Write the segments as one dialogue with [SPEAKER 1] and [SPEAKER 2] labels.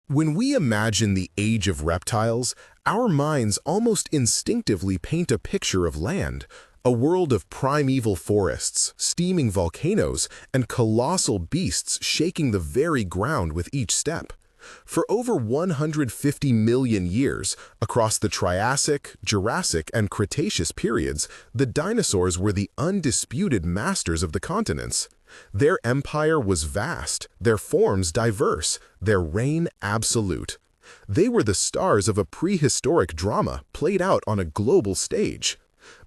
[SPEAKER 1] When we imagine the age of reptiles, our minds almost instinctively paint a picture of land, a world of primeval forests, steaming volcanoes, and colossal beasts shaking the very ground with each step. For over 150 million years, across the Triassic, Jurassic, and Cretaceous periods, the dinosaurs were the undisputed masters of the continents. Their empire was vast, their forms diverse, their reign absolute. They were the stars of a prehistoric drama played out on a global stage.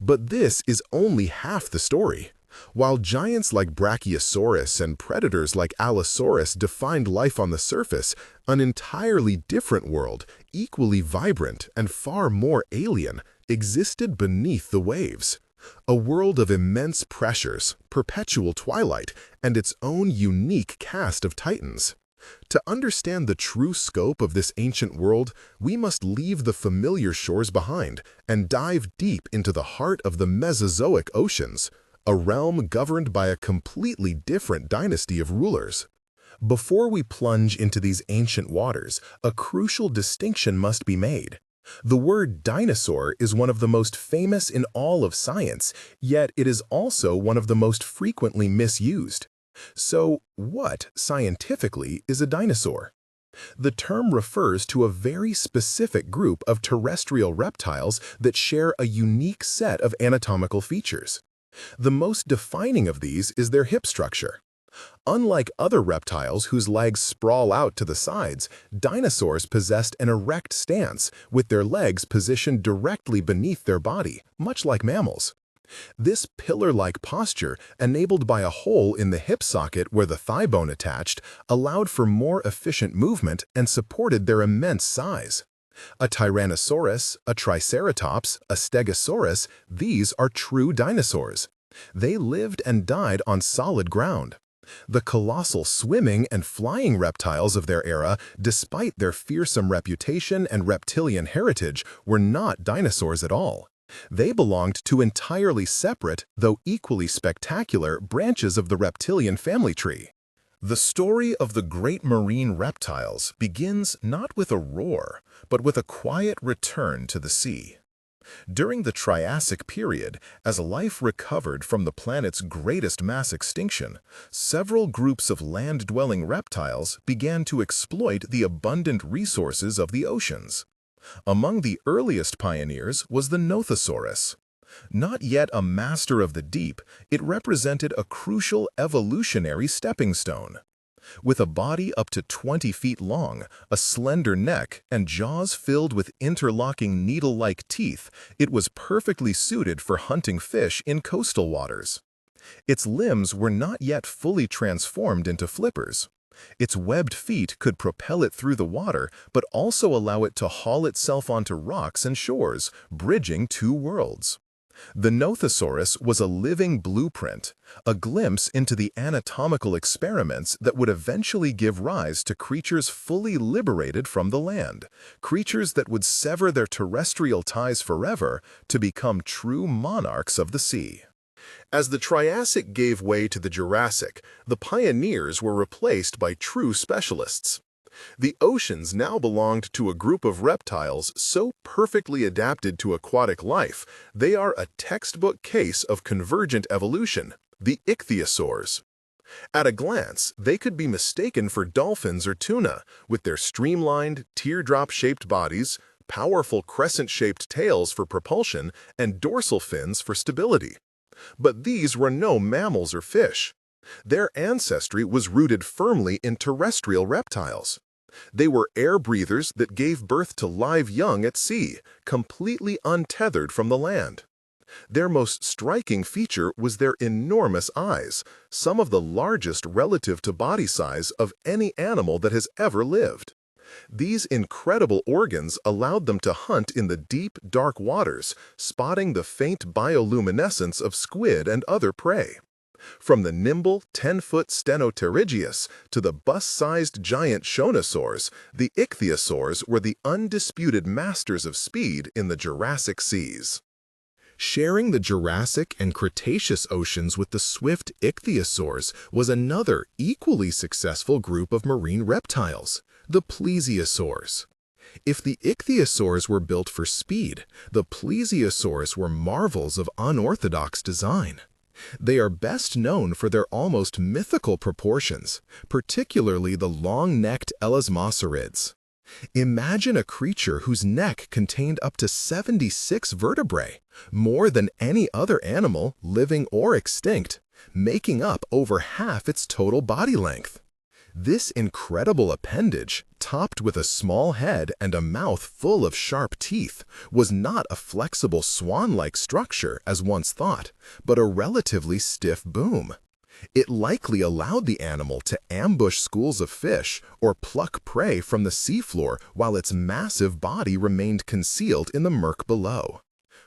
[SPEAKER 1] But this is only half the story. While giants like Brachiosaurus and predators like Allosaurus defined life on the surface, an entirely different world, equally vibrant and far more alien, existed beneath the waves. A world of immense pressures, perpetual twilight, and its own unique cast of titans. To understand the true scope of this ancient world, we must leave the familiar shores behind and dive deep into the heart of the Mesozoic oceans, a realm governed by a completely different dynasty of rulers. Before we plunge into these ancient waters, a crucial distinction must be made. The word dinosaur is one of the most famous in all of science, yet it is also one of the most frequently misused. So, what, scientifically, is a dinosaur? The term refers to a very specific group of terrestrial reptiles that share a unique set of anatomical features. The most defining of these is their hip structure. Unlike other reptiles whose legs sprawl out to the sides, dinosaurs possessed an erect stance, with their legs positioned directly beneath their body, much like mammals. This pillar-like posture, enabled by a hole in the hip socket where the thigh bone attached, allowed for more efficient movement and supported their immense size. A Tyrannosaurus, a Triceratops, a Stegosaurus, these are true dinosaurs. They lived and died on solid ground. The colossal swimming and flying reptiles of their era, despite their fearsome reputation and reptilian heritage, were not dinosaurs at all. They belonged to entirely separate, though equally spectacular, branches of the reptilian family tree. The story of the great marine reptiles begins not with a roar, but with a quiet return to the sea. During the Triassic period, as life recovered from the planet's greatest mass extinction, several groups of land-dwelling reptiles began to exploit the abundant resources of the oceans. Among the earliest pioneers was the Nothosaurus. Not yet a master of the deep, it represented a crucial evolutionary stepping stone. With a body up to 20 feet long, a slender neck, and jaws filled with interlocking needle-like teeth, it was perfectly suited for hunting fish in coastal waters. Its limbs were not yet fully transformed into flippers. Its webbed feet could propel it through the water, but also allow it to haul itself onto rocks and shores, bridging two worlds. The Nothosaurus was a living blueprint, a glimpse into the anatomical experiments that would eventually give rise to creatures fully liberated from the land, creatures that would sever their terrestrial ties forever to become true monarchs of the sea. As the Triassic gave way to the Jurassic, the pioneers were replaced by true specialists. The oceans now belonged to a group of reptiles so perfectly adapted to aquatic life, they are a textbook case of convergent evolution, the Ichthyosaurs. At a glance, they could be mistaken for dolphins or tuna, with their streamlined, teardrop-shaped bodies, powerful crescent-shaped tails for propulsion, and dorsal fins for stability. But these were no mammals or fish. Their ancestry was rooted firmly in terrestrial reptiles. They were air breathers that gave birth to live young at sea, completely untethered from the land. Their most striking feature was their enormous eyes, some of the largest relative to body size of any animal that has ever lived. These incredible organs allowed them to hunt in the deep, dark waters, spotting the faint bioluminescence of squid and other prey. From the nimble 10-foot Stenopterygius to the bus-sized giant Shonosaurs, the Ichthyosaurs were the undisputed masters of speed in the Jurassic seas. Sharing the Jurassic and Cretaceous oceans with the swift Ichthyosaurs was another equally successful group of marine reptiles, The Plesiosaurs. If the Ichthyosaurs were built for speed, the Plesiosaurs were marvels of unorthodox design. They are best known for their almost mythical proportions, particularly the long-necked elasmosaurids. Imagine a creature whose neck contained up to 76 vertebrae, more than any other animal, living or extinct, making up over half its total body length. This incredible appendage, topped with a small head and a mouth full of sharp teeth, was not a flexible swan-like structure as once thought, but a relatively stiff boom. It likely allowed the animal to ambush schools of fish or pluck prey from the seafloor while its massive body remained concealed in the murk below.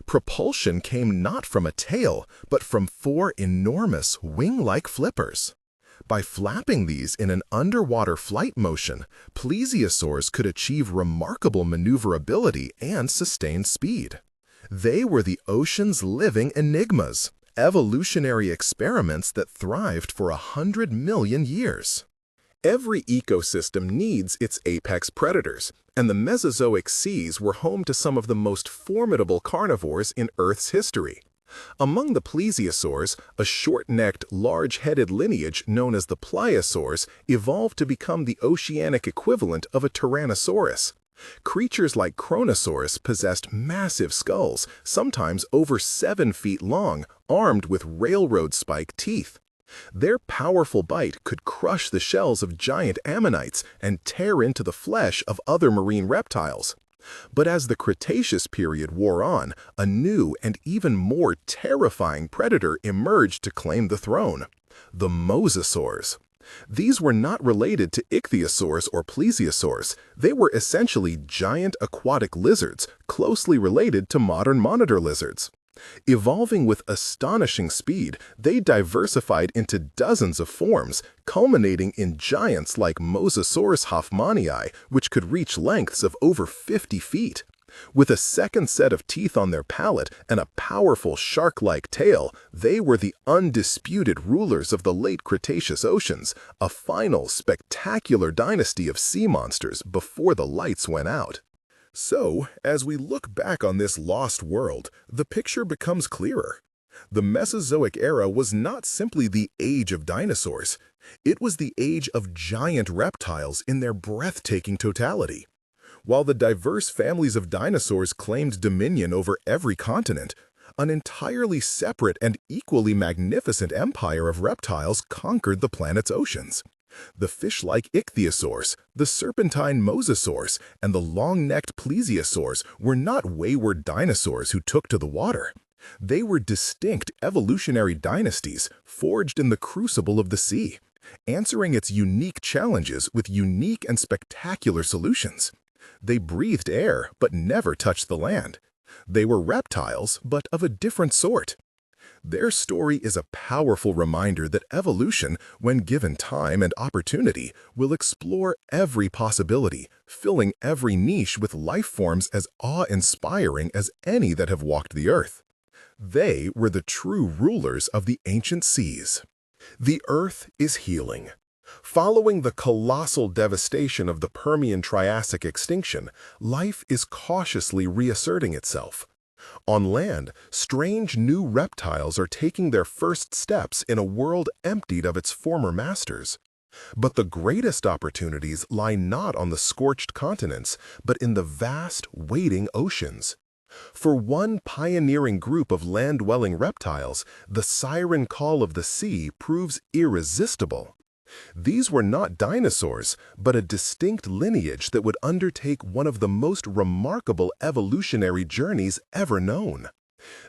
[SPEAKER 1] Propulsion came not from a tail, but from 4 enormous wing-like flippers. By flapping these in an underwater flight motion, Plesiosaurs could achieve remarkable maneuverability and sustained speed. They were the ocean's living enigmas, evolutionary experiments that thrived for 100 million years. Every ecosystem needs its apex predators, and the Mesozoic seas were home to some of the most formidable carnivores in Earth's history. Among the Plesiosaurs, a short-necked, large-headed lineage known as the Pliosaurs evolved to become the oceanic equivalent of a Tyrannosaurus. Creatures like Kronosaurus possessed massive skulls, sometimes over 7 feet long, armed with railroad-spike teeth. Their powerful bite could crush the shells of giant ammonites and tear into the flesh of other marine reptiles. But as the Cretaceous period wore on, a new and even more terrifying predator emerged to claim the throne: the Mosasaurs. These were not related to Ichthyosaurs or Plesiosaurs. They were essentially giant aquatic lizards, closely related to modern monitor lizards. Evolving with astonishing speed, they diversified into dozens of forms, culminating in giants like Mosasaurus hoffmanii, which could reach lengths of over 50 feet. With a second set of teeth on their palate and a powerful shark-like tail, they were the undisputed rulers of the late Cretaceous oceans, a final, spectacular dynasty of sea monsters before the lights went out. So, as we look back on this lost world, the picture becomes clearer. The Mesozoic Era was not simply the age of dinosaurs. It was the age of giant reptiles in their breathtaking totality. While the diverse families of dinosaurs claimed dominion over every continent, an entirely separate and equally magnificent empire of reptiles conquered the planet's oceans. The fish-like Ichthyosaurs, the serpentine Mosasaurs, and the long-necked Plesiosaurs were not wayward dinosaurs who took to the water. They were distinct evolutionary dynasties forged in the crucible of the sea, answering its unique challenges with unique and spectacular solutions. They breathed air but never touched the land. They were reptiles, but of a different sort. Their story is a powerful reminder that evolution, when given time and opportunity, will explore every possibility, filling every niche with life forms as awe-inspiring as any that have walked the earth. They were the true rulers of the ancient seas. The Earth is healing. Following the colossal devastation of the Permian-Triassic extinction, life is cautiously reasserting itself. On land, strange new reptiles are taking their first steps in a world emptied of its former masters. But the greatest opportunities lie not on the scorched continents, but in the vast, waiting oceans. For one pioneering group of land-dwelling reptiles, the siren call of the sea proves irresistible. These were not dinosaurs, but a distinct lineage that would undertake one of the most remarkable evolutionary journeys ever known.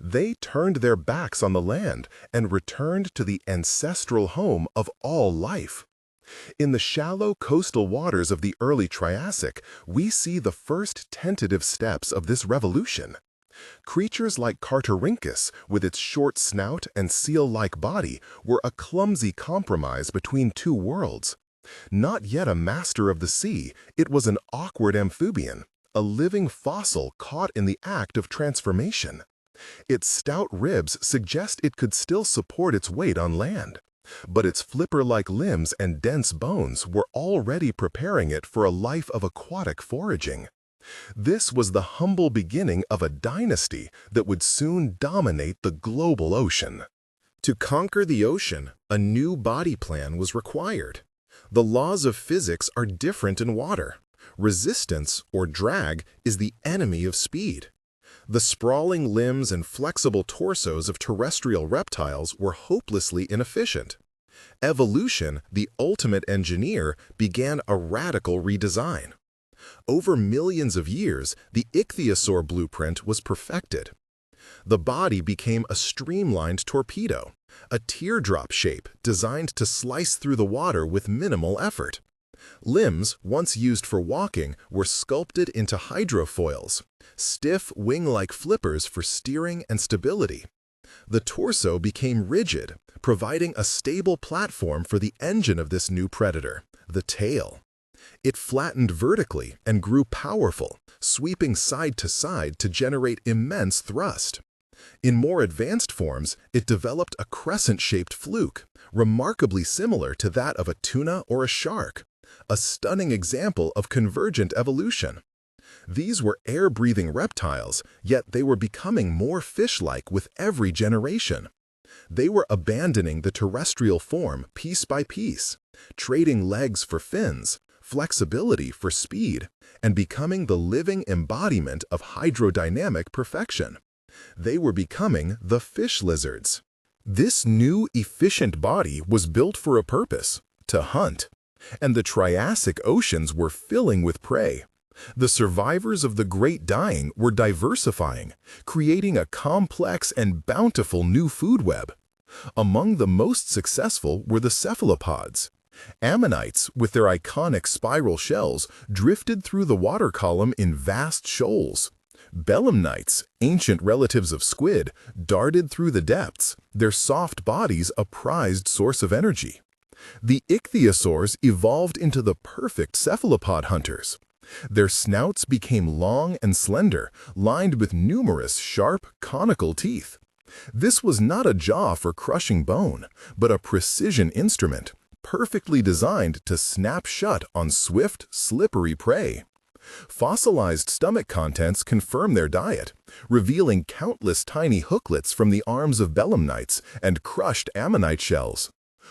[SPEAKER 1] They turned their backs on the land and returned to the ancestral home of all life. In the shallow coastal waters of the early Triassic, we see the first tentative steps of this revolution. Creatures like Cartarhynchus, with its short snout and seal-like body, were a clumsy compromise between two worlds. Not yet a master of the sea, it was an awkward amphibian, a living fossil caught in the act of transformation. Its stout ribs suggest it could still support its weight on land. But its flipper-like limbs and dense bones were already preparing it for a life of aquatic foraging. This was the humble beginning of a dynasty that would soon dominate the global ocean. To conquer the ocean, a new body plan was required. The laws of physics are different in water. Resistance, or drag, is the enemy of speed. The sprawling limbs and flexible torsos of terrestrial reptiles were hopelessly inefficient. Evolution, the ultimate engineer, began a radical redesign. Over millions of years, the Ichthyosaur blueprint was perfected. The body became a streamlined torpedo, a teardrop shape designed to slice through the water with minimal effort. Limbs, once used for walking, were sculpted into hydrofoils, stiff wing-like flippers for steering and stability. The torso became rigid, providing a stable platform for the engine of this new predator, the tail. It flattened vertically and grew powerful, sweeping side to side to generate immense thrust. In more advanced forms, it developed a crescent-shaped fluke, remarkably similar to that of a tuna or a shark, a stunning example of convergent evolution. These were air-breathing reptiles, yet they were becoming more fish-like with every generation. They were abandoning the terrestrial form piece by piece, trading legs for fins, flexibility for speed, and becoming the living embodiment of hydrodynamic perfection. They were becoming the fish lizards. This new, efficient body was built for a purpose: to hunt. And the Triassic oceans were filling with prey. The survivors of the Great Dying were diversifying, creating a complex and bountiful new food web. Among the most successful were the cephalopods. Ammonites, with their iconic spiral shells, drifted through the water column in vast shoals. Belemnites, ancient relatives of squid, darted through the depths, their soft bodies a prized source of energy. The Ichthyosaurs evolved into the perfect cephalopod hunters. Their snouts became long and slender, lined with numerous sharp, conical teeth. This was not a jaw for crushing bone, but a precision instrument, perfectly designed to snap shut on swift, slippery prey. Fossilized stomach contents confirm their diet, revealing countless tiny hooklets from the arms of belemnites and crushed ammonite shells.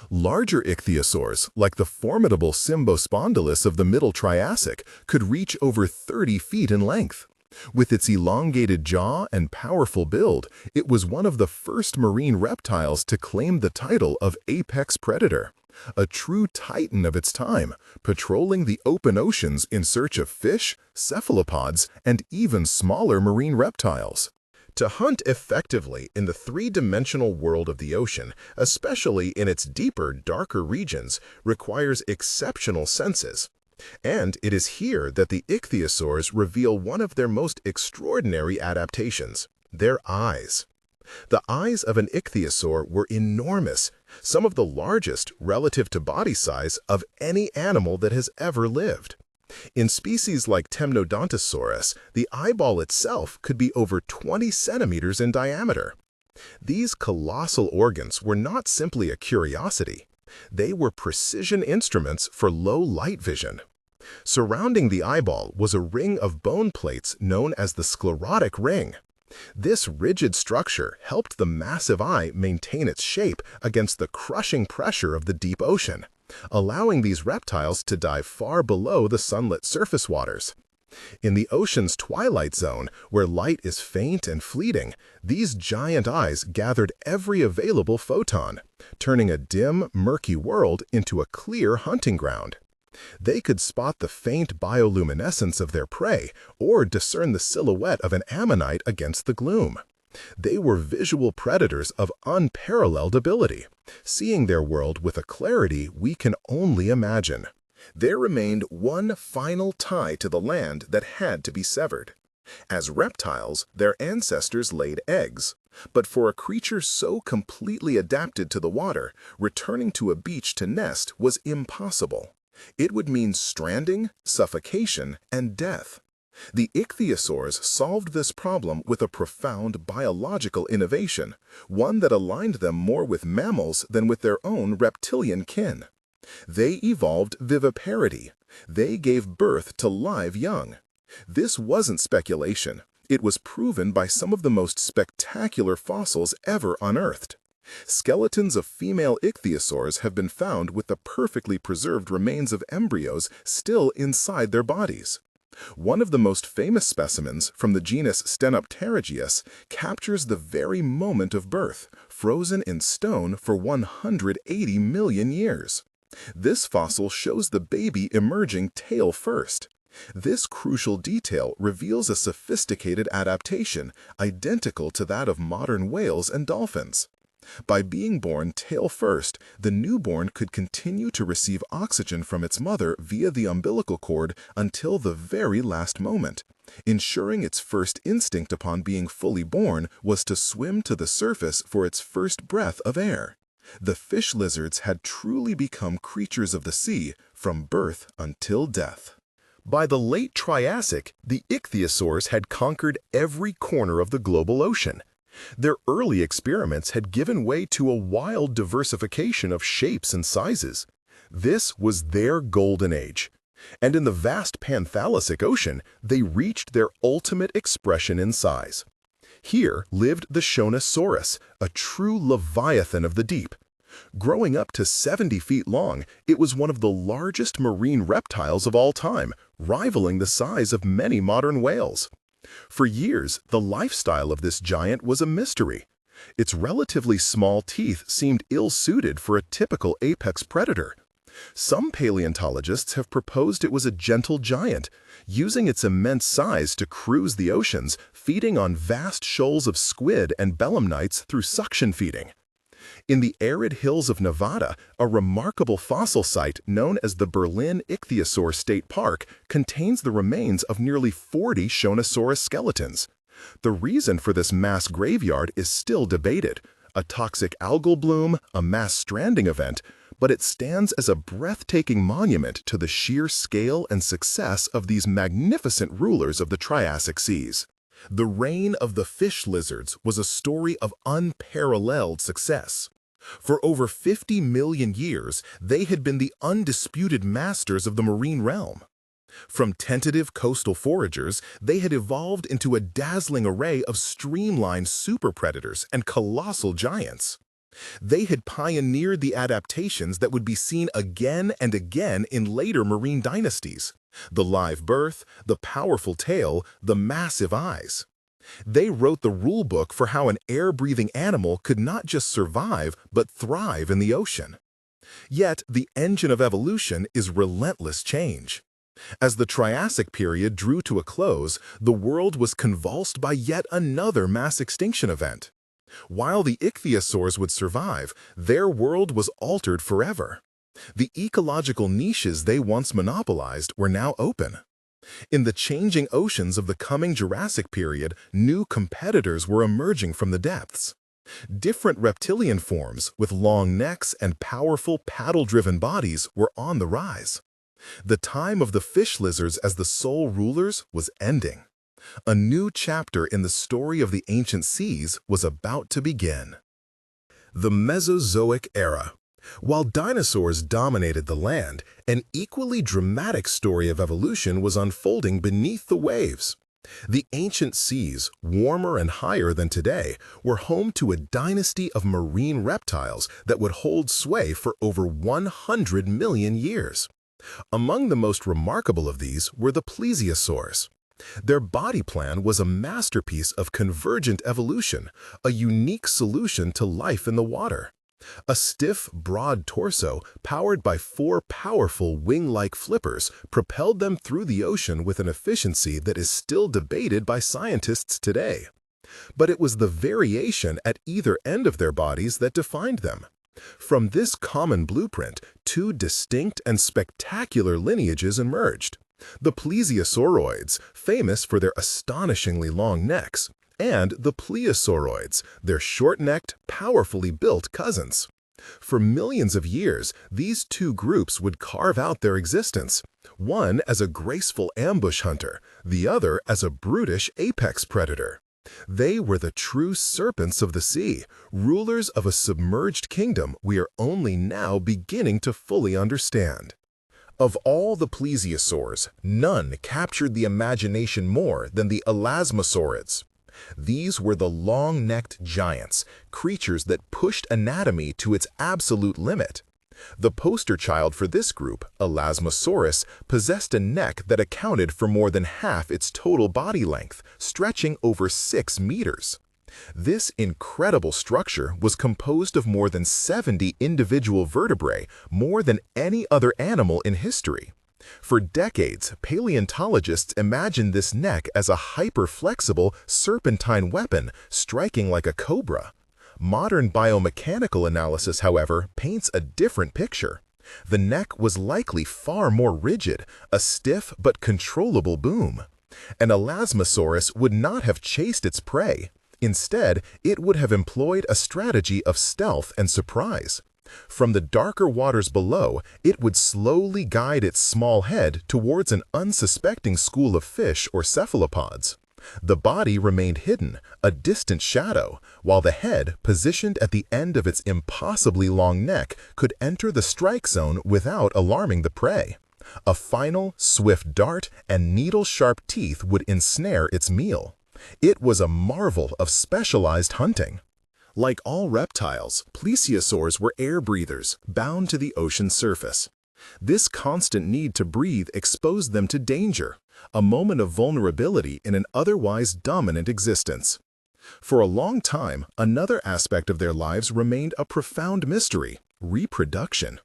[SPEAKER 1] Larger ichthyosaurs, like the formidable Symbospondylus of the Middle Triassic, could reach over 30 feet in length. With its elongated jaw and powerful build, it was one of the first marine reptiles to claim the title of apex predator, a true titan of its time, patrolling the open oceans in search of fish, cephalopods, and even smaller marine reptiles. To hunt effectively in the three-dimensional world of the ocean, especially in its deeper, darker regions, requires exceptional senses. And it is here that the ichthyosaurs reveal one of their most extraordinary adaptations: their eyes. The eyes of an ichthyosaur were enormous, some of the largest, relative to body size, of any animal that has ever lived. In species like Temnodontosaurus, the eyeball itself could be over 20 centimeters in diameter. These colossal organs were not simply a curiosity. They were precision instruments for low light vision. Surrounding the eyeball was a ring of bone plates known as the sclerotic ring. This rigid structure helped the massive eye maintain its shape against the crushing pressure of the deep ocean, allowing these reptiles to dive far below the sunlit surface waters. In the ocean's twilight zone, where light is faint and fleeting, these giant eyes gathered every available photon, turning a dim, murky world into a clear hunting ground. They could spot the faint bioluminescence of their prey or discern the silhouette of an ammonite against the gloom. They were visual predators of unparalleled ability, seeing their world with a clarity we can only imagine. There remained one final tie to the land that had to be severed. As reptiles, their ancestors laid eggs, but for a creature so completely adapted to the water, returning to a beach to nest was impossible. It would mean stranding, suffocation, and death. The Ichthyosaurs solved this problem with a profound biological innovation, one that aligned them more with mammals than with their own reptilian kin. They evolved viviparity. They gave birth to live young. This wasn't speculation. It was proven by some of the most spectacular fossils ever unearthed. Skeletons of female ichthyosaurs have been found with the perfectly preserved remains of embryos still inside their bodies. One of the most famous specimens from the genus Stenopterygius captures the very moment of birth, frozen in stone for 180 million years. This fossil shows the baby emerging tail first. This crucial detail reveals a sophisticated adaptation identical to that of modern whales and dolphins. By being born tail first, the newborn could continue to receive oxygen from its mother via the umbilical cord until the very last moment, ensuring its first instinct upon being fully born was to swim to the surface for its first breath of air. The fish lizards had truly become creatures of the sea from birth until death. By the late Triassic, the ichthyosaurs had conquered every corner of the global ocean. Their early experiments had given way to a wild diversification of shapes and sizes. This was their golden age. And in the vast Panthalasic Ocean, they reached their ultimate expression in size. Here lived the Shonosaurus, a true leviathan of the deep. Growing up to 70 feet long, it was one of the largest marine reptiles of all time, rivaling the size of many modern whales. For years, the lifestyle of this giant was a mystery. Its relatively small teeth seemed ill-suited for a typical apex predator. Some paleontologists have proposed it was a gentle giant, using its immense size to cruise the oceans, feeding on vast shoals of squid and belemnites through suction feeding. In the arid hills of Nevada, a remarkable fossil site known as the Berlin Ichthyosaur State Park contains the remains of nearly 40 Shonosaurus skeletons. The reason for this mass graveyard is still debated, a toxic algal bloom, a mass stranding event, but it stands as a breathtaking monument to the sheer scale and success of these magnificent rulers of the Triassic seas. The reign of the fish lizards was a story of unparalleled success. For over 50 million years, they had been the undisputed masters of the marine realm. From tentative coastal foragers, they had evolved into a dazzling array of streamlined superpredators and colossal giants. They had pioneered the adaptations that would be seen again and again in later marine dynasties: the live birth, the powerful tail, the massive eyes. They wrote the rulebook for how an air-breathing animal could not just survive but thrive in the ocean. Yet, the engine of evolution is relentless change. As the Triassic period drew to a close, the world was convulsed by yet another mass extinction event. While the ichthyosaurs would survive, their world was altered forever. The ecological niches they once monopolized were now open. In the changing oceans of the coming Jurassic period, new competitors were emerging from the depths. Different reptilian forms with long necks and powerful paddle-driven bodies were on the rise. The time of the fish lizards as the sole rulers was ending. A new chapter in the story of the ancient seas was about to begin. The Mesozoic Era. While dinosaurs dominated the land, an equally dramatic story of evolution was unfolding beneath the waves. The ancient seas, warmer and higher than today, were home to a dynasty of marine reptiles that would hold sway for over 100 million years. Among the most remarkable of these were the Plesiosaurs. Their body plan was a masterpiece of convergent evolution, a unique solution to life in the water. A stiff, broad torso, powered by 4 powerful wing-like flippers, propelled them through the ocean with an efficiency that is still debated by scientists today. But it was the variation at either end of their bodies that defined them. From this common blueprint, 2 distinct and spectacular lineages emerged: the Plesiosauroids, famous for their astonishingly long necks, and the Pliosauroids, their short-necked, powerfully built cousins. For millions of years, these two groups would carve out their existence, one as a graceful ambush hunter, the other as a brutish apex predator. They were the true serpents of the sea, rulers of a submerged kingdom we are only now beginning to fully understand. Of all the plesiosaurs, none captured the imagination more than the elasmosaurids. These were the long-necked giants, creatures that pushed anatomy to its absolute limit. The poster child for this group, Elasmosaurus, possessed a neck that accounted for more than half its total body length, stretching over 6 meters. This incredible structure was composed of more than 70 individual vertebrae, more than any other animal in history. For decades, paleontologists imagined this neck as a hyper-flexible, serpentine weapon striking like a cobra. Modern biomechanical analysis, however, paints a different picture. The neck was likely far more rigid, a stiff but controllable boom. An Elasmosaurus would not have chased its prey. Instead, it would have employed a strategy of stealth and surprise. From the darker waters below, it would slowly guide its small head towards an unsuspecting school of fish or cephalopods. The body remained hidden, a distant shadow, while the head, positioned at the end of its impossibly long neck, could enter the strike zone without alarming the prey. A final, swift dart and needle-sharp teeth would ensnare its meal. It was a marvel of specialized hunting. Like all reptiles, plesiosaurs were air breathers, bound to the ocean's surface. This constant need to breathe exposed them to danger, a moment of vulnerability in an otherwise dominant existence. For a long time, another aspect of their lives remained a profound mystery: reproduction.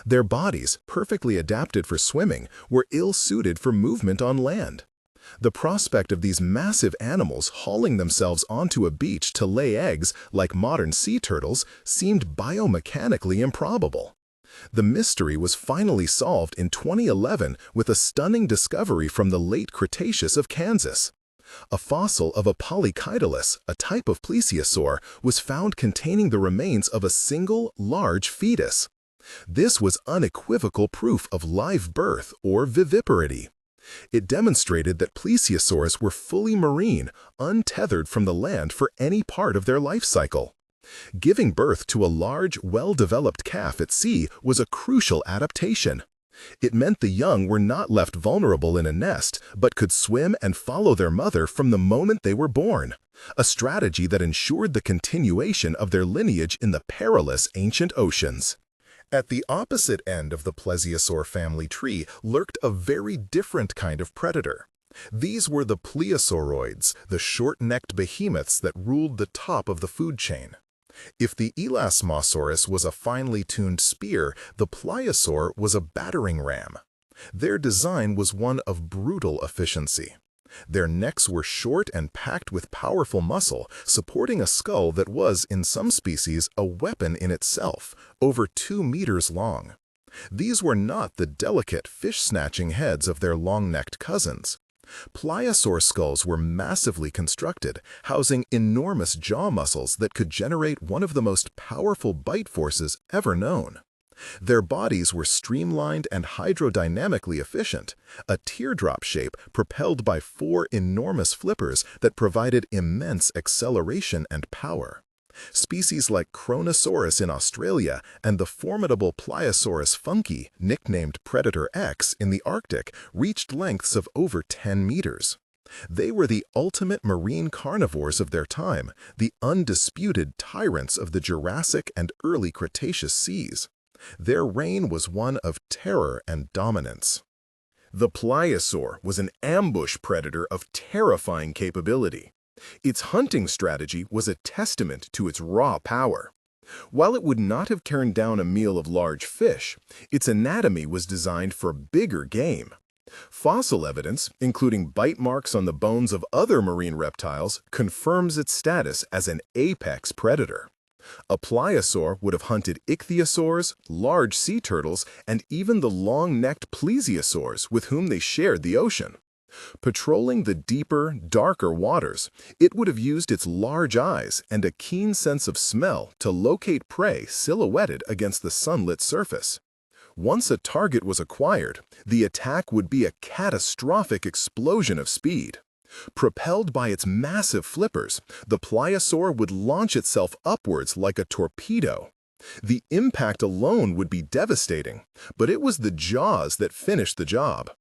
[SPEAKER 1] Their bodies, perfectly adapted for swimming, were ill-suited for movement on land. The prospect of these massive animals hauling themselves onto a beach to lay eggs like modern sea turtles seemed biomechanically improbable. The mystery was finally solved in 2011 with a stunning discovery from the late Cretaceous of Kansas. A fossil of a polychydalus, a type of plesiosaur, was found containing the remains of a single, large fetus. This was unequivocal proof of live birth or viviparity. It demonstrated that plesiosaurs were fully marine, untethered from the land for any part of their life cycle. Giving birth to a large, well-developed calf at sea was a crucial adaptation. It meant the young were not left vulnerable in a nest, but could swim and follow their mother from the moment they were born, a strategy that ensured the continuation of their lineage in the perilous ancient oceans. At the opposite end of the plesiosaur family tree lurked a very different kind of predator. These were the pliosauroids, the short-necked behemoths that ruled the top of the food chain. If the Elasmosaurus was a finely tuned spear, the pliosaur was a battering ram. Their design was one of brutal efficiency. Their necks were short and packed with powerful muscle, supporting a skull that was, in some species, a weapon in itself, over 2 meters long. These were not the delicate, fish-snatching heads of their long-necked cousins. Pliosaur skulls were massively constructed, housing enormous jaw muscles that could generate one of the most powerful bite forces ever known. Their bodies were streamlined and hydrodynamically efficient, a teardrop shape propelled by 4 enormous flippers that provided immense acceleration and power. Species like Kronosaurus in Australia and the formidable Pliosaurus funki, nicknamed Predator X in the Arctic, reached lengths of over 10 meters. They were the ultimate marine carnivores of their time, the undisputed tyrants of the Jurassic and early Cretaceous seas. Their reign was one of terror and dominance. The pliosaur was an ambush predator of terrifying capability. Its hunting strategy was a testament to its raw power. While it would not have turned down a meal of large fish, its anatomy was designed for bigger game. Fossil evidence, including bite marks on the bones of other marine reptiles, confirms its status as an apex predator. A pliosaur would have hunted ichthyosaurs, large sea turtles, and even the long-necked plesiosaurs with whom they shared the ocean. Patrolling the deeper, darker waters, it would have used its large eyes and a keen sense of smell to locate prey silhouetted against the sunlit surface. Once a target was acquired, the attack would be a catastrophic explosion of speed. Propelled by its massive flippers, the pliosaur would launch itself upwards like a torpedo. The impact alone would be devastating, but it was the jaws that finished the job.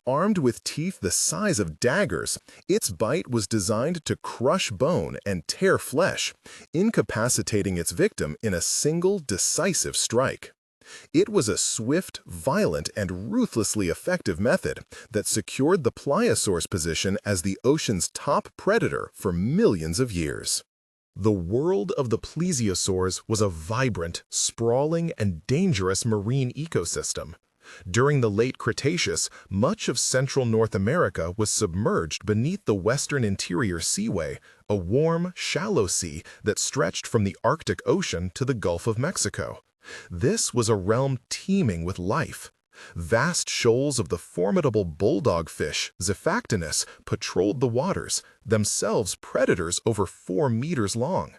[SPEAKER 1] Armed with teeth the size of daggers, its bite was designed to crush bone and tear flesh, incapacitating its victim in a single decisive strike. It was a swift, violent, and ruthlessly effective method that secured the pliosaur's position as the ocean's top predator for millions of years. The world of the plesiosaurs was a vibrant, sprawling, and dangerous marine ecosystem. During the late Cretaceous, much of central North America was submerged beneath the western interior seaway, a warm, shallow sea that stretched from the Arctic Ocean to the Gulf of Mexico. This was a realm teeming with life. Vast shoals of the formidable bulldog fish, Xiphactinus, patrolled the waters, themselves predators over 4 meters long.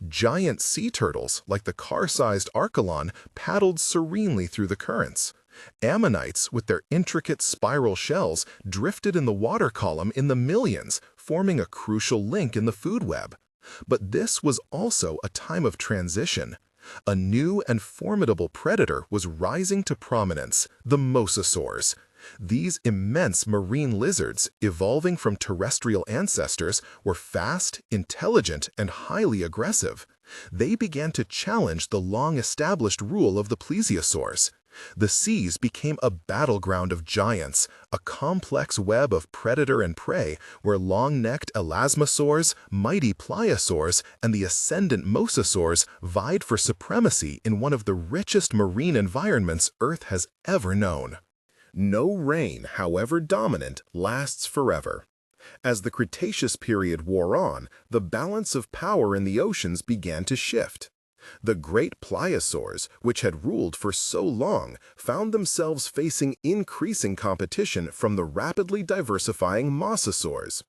[SPEAKER 1] Giant sea turtles, like the car-sized archelon, paddled serenely through the currents. Ammonites, with their intricate spiral shells, drifted in the water column in the millions, forming a crucial link in the food web. But this was also a time of transition. A new and formidable predator was rising to prominence, the Mosasaurs. These immense marine lizards, evolving from terrestrial ancestors, were fast, intelligent, and highly aggressive. They began to challenge the long-established rule of the Plesiosaurs. The seas became a battleground of giants, a complex web of predator and prey where long-necked elasmosaurs, mighty pliosaurs, and the ascendant mosasaurs vied for supremacy in one of the richest marine environments Earth has ever known. No reign, however dominant, lasts forever. As the Cretaceous period wore on, the balance of power in the oceans began to shift. The great pliosaurs, which had ruled for so long, found themselves facing increasing competition from the rapidly diversifying mosasaurs.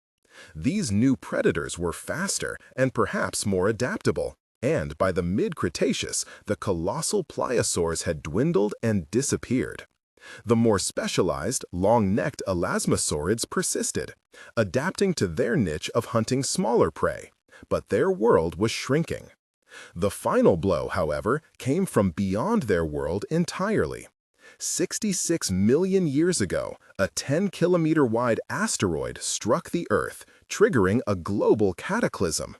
[SPEAKER 1] These new predators were faster and perhaps more adaptable, and by the mid-Cretaceous, the colossal pliosaurs had dwindled and disappeared. The more specialized, long-necked elasmosaurids persisted, adapting to their niche of hunting smaller prey, but their world was shrinking. The final blow, however, came from beyond their world entirely. 66 million years ago, a 10-kilometer-wide asteroid struck the Earth, triggering a global cataclysm.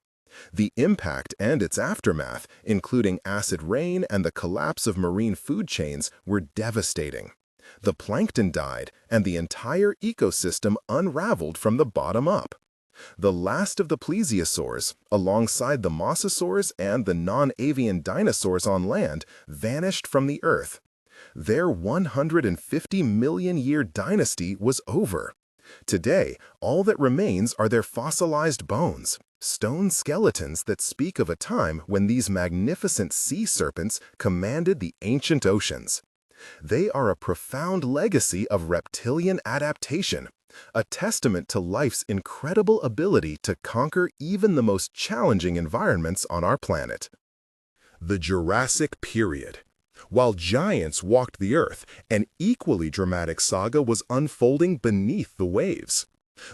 [SPEAKER 1] The impact and its aftermath, including acid rain and the collapse of marine food chains, were devastating. The plankton died, and the entire ecosystem unraveled from the bottom up. The last of the plesiosaurs, alongside the mosasaurs and the non-avian dinosaurs on land, vanished from the Earth. Their 150-million-year dynasty was over. Today, all that remains are their fossilized bones, stone skeletons that speak of a time when these magnificent sea serpents commanded the ancient oceans. They are a profound legacy of reptilian adaptation, a testament to life's incredible ability to conquer even the most challenging environments on our planet. The Jurassic period. While giants walked the Earth, an equally dramatic saga was unfolding beneath the waves.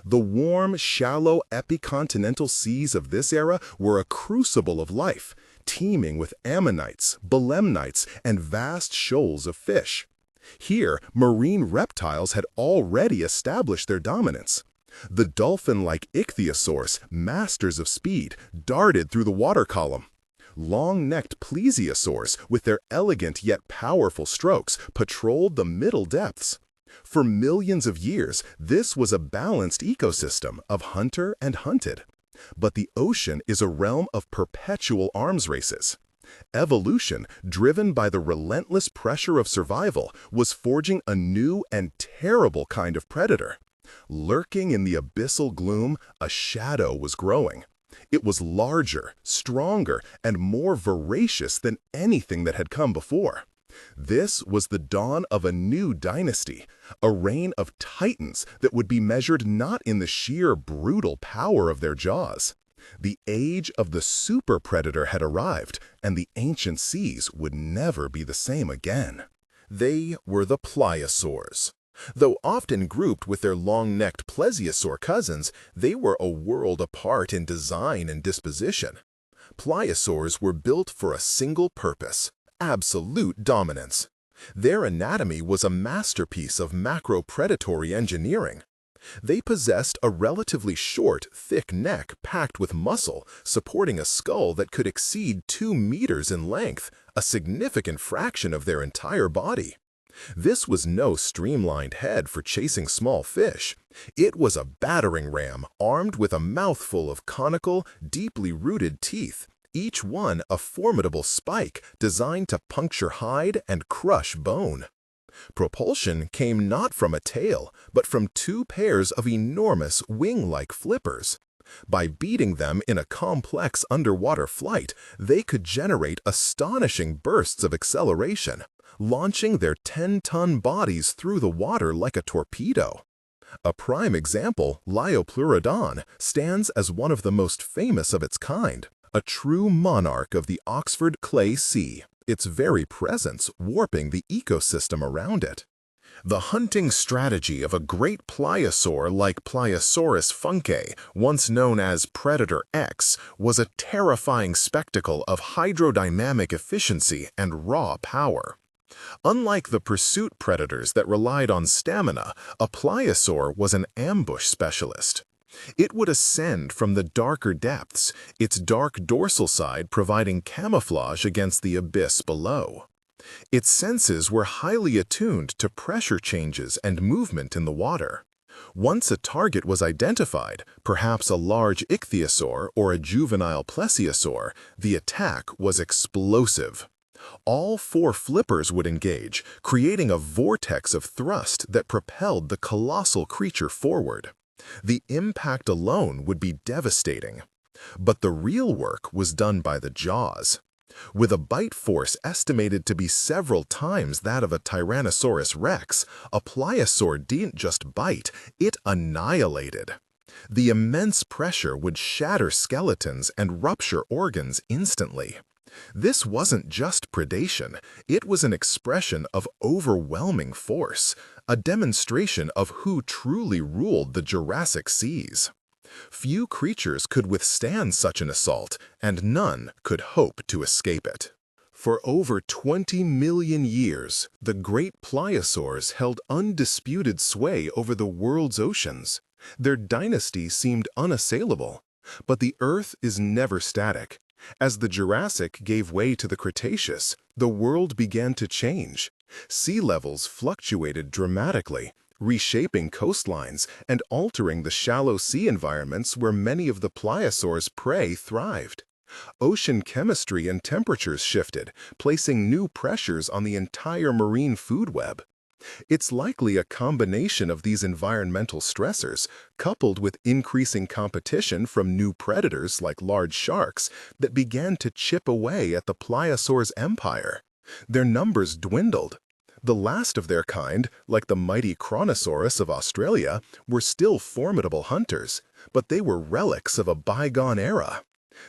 [SPEAKER 1] The warm, shallow epicontinental seas of this era were a crucible of life, teeming with ammonites, belemnites, and vast shoals of fish. Here, marine reptiles had already established their dominance. The dolphin-like Ichthyosaurs, masters of speed, darted through the water column. Long-necked Plesiosaurs, with their elegant yet powerful strokes, patrolled the middle depths. For millions of years, this was a balanced ecosystem of hunter and hunted. But the ocean is a realm of perpetual arms races. Evolution, driven by the relentless pressure of survival, was forging a new and terrible kind of predator. Lurking in the abyssal gloom, a shadow was growing. It was larger, stronger, and more voracious than anything that had come before. This was the dawn of a new dynasty, a reign of titans that would be measured not in the sheer brutal power of their jaws. The age of the super predator had arrived, and the ancient seas would never be the same again. They were the Pliosaurs. Though often grouped with their long-necked Plesiosaur cousins, they were a world apart in design and disposition. Pliosaurs were built for a single purpose: absolute dominance. Their anatomy was a masterpiece of macro-predatory engineering. They possessed a relatively short, thick neck packed with muscle, supporting a skull that could exceed 2 meters in length, a significant fraction of their entire body. This was no streamlined head for chasing small fish. It was a battering ram armed with a mouthful of conical, deeply rooted teeth, each one a formidable spike designed to puncture hide and crush bone. Propulsion came not from a tail, but from 2 pairs of enormous wing-like flippers. By beating them in a complex underwater flight, they could generate astonishing bursts of acceleration, launching their 10-ton bodies through the water like a torpedo. A prime example, Liopleurodon, stands as one of the most famous of its kind, a true monarch of the Oxford Clay Sea, its very presence warping the ecosystem around it. The hunting strategy of a great pliosaur like Pliosaurus funke, once known as Predator X, was a terrifying spectacle of hydrodynamic efficiency and raw power. Unlike the pursuit predators that relied on stamina, a pliosaur was an ambush specialist. It would ascend from the darker depths, its dark dorsal side providing camouflage against the abyss below. Its senses were highly attuned to pressure changes and movement in the water. Once a target was identified, perhaps a large ichthyosaur or a juvenile plesiosaur, the attack was explosive. All 4 flippers would engage, creating a vortex of thrust that propelled the colossal creature forward. The impact alone would be devastating. But the real work was done by the jaws. With a bite force estimated to be several times that of a Tyrannosaurus rex, a pliosaur didn't just bite, it annihilated. The immense pressure would shatter skeletons and rupture organs instantly. This wasn't just predation, it was an expression of overwhelming force, a demonstration of who truly ruled the Jurassic seas. Few creatures could withstand such an assault, and none could hope to escape it. For over 20 million years, the great pliosaurs held undisputed sway over the world's oceans. Their dynasty seemed unassailable. But the Earth is never static. As the Jurassic gave way to the Cretaceous, the world began to change. Sea levels fluctuated dramatically, reshaping coastlines and altering the shallow sea environments where many of the pliosaurs' prey thrived. Ocean chemistry and temperatures shifted, placing new pressures on the entire marine food web. It's likely a combination of these environmental stressors, coupled with increasing competition from new predators like large sharks, that began to chip away at the pliosaurs' empire. Their numbers dwindled. The last of their kind, like the mighty Kronosaurus of Australia, were still formidable hunters, but they were relics of a bygone era.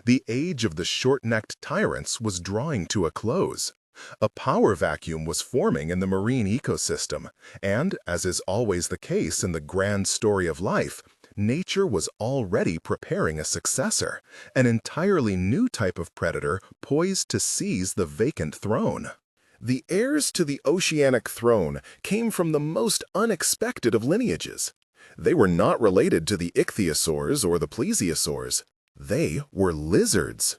[SPEAKER 1] The age of the short-necked tyrants was drawing to a close. A power vacuum was forming in the marine ecosystem, and, as is always the case in the grand story of life, nature was already preparing a successor, an entirely new type of predator poised to seize the vacant throne. The heirs to the oceanic throne came from the most unexpected of lineages. They were not related to the Ichthyosaurs or the Plesiosaurs. They were lizards.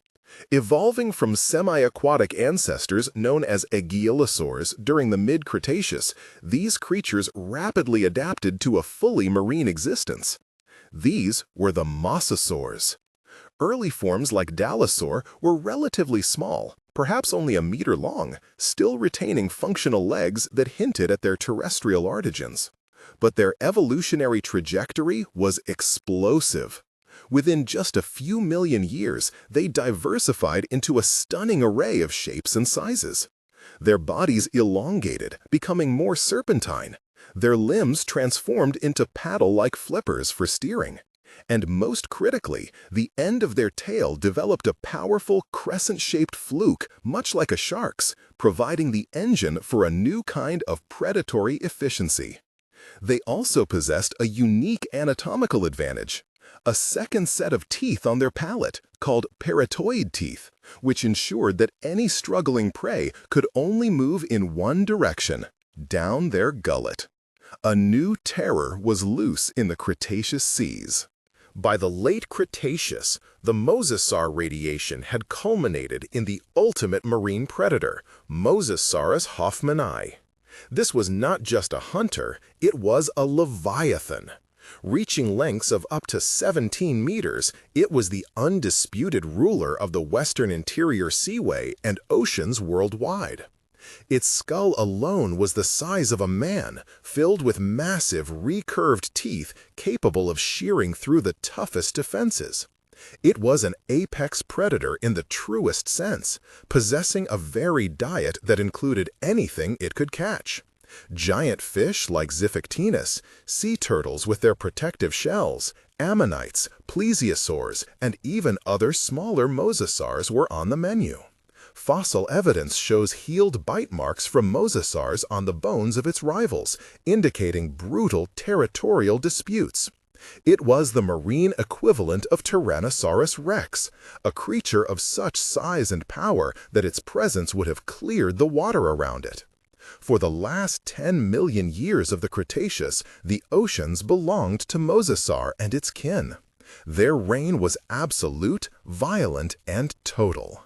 [SPEAKER 1] Evolving from semi-aquatic ancestors known as Ichthyosaurs during the mid-Cretaceous, these creatures rapidly adapted to a fully marine existence. These were the Mosasaurs. Early forms like Dallosaur were relatively small, perhaps only a meter long, still retaining functional legs that hinted at their terrestrial origins. But their evolutionary trajectory was explosive. Within just a few million years, they diversified into a stunning array of shapes and sizes. Their bodies elongated, becoming more serpentine. Their limbs transformed into paddle-like flippers for steering. And most critically, the end of their tail developed a powerful crescent-shaped fluke, much like a shark's, providing the engine for a new kind of predatory efficiency. They also possessed a unique anatomical advantage, a second set of teeth on their palate, called parotoid teeth, which ensured that any struggling prey could only move in one direction, down their gullet. A new terror was loose in the Cretaceous seas. By the late Cretaceous, the Mosasaur radiation had culminated in the ultimate marine predator, Mosasaurus hoffmanni. This was not just a hunter, it was a leviathan. Reaching lengths of up to 17 meters, it was the undisputed ruler of the western interior seaway and oceans worldwide. Its skull alone was the size of a man, filled with massive, recurved teeth capable of shearing through the toughest defenses. It was an apex predator in the truest sense, possessing a varied diet that included anything it could catch. Giant fish like Xiphictinus, sea turtles with their protective shells, ammonites, Plesiosaurs, and even other smaller mosasaurs were on the menu. Fossil evidence shows healed bite marks from mosasaurs on the bones of its rivals, indicating brutal territorial disputes. It was the marine equivalent of Tyrannosaurus rex, a creature of such size and power that its presence would have cleared the water around it. For the last 10 million years of the Cretaceous, the oceans belonged to Mosasaur and its kin. Their reign was absolute, violent, and total.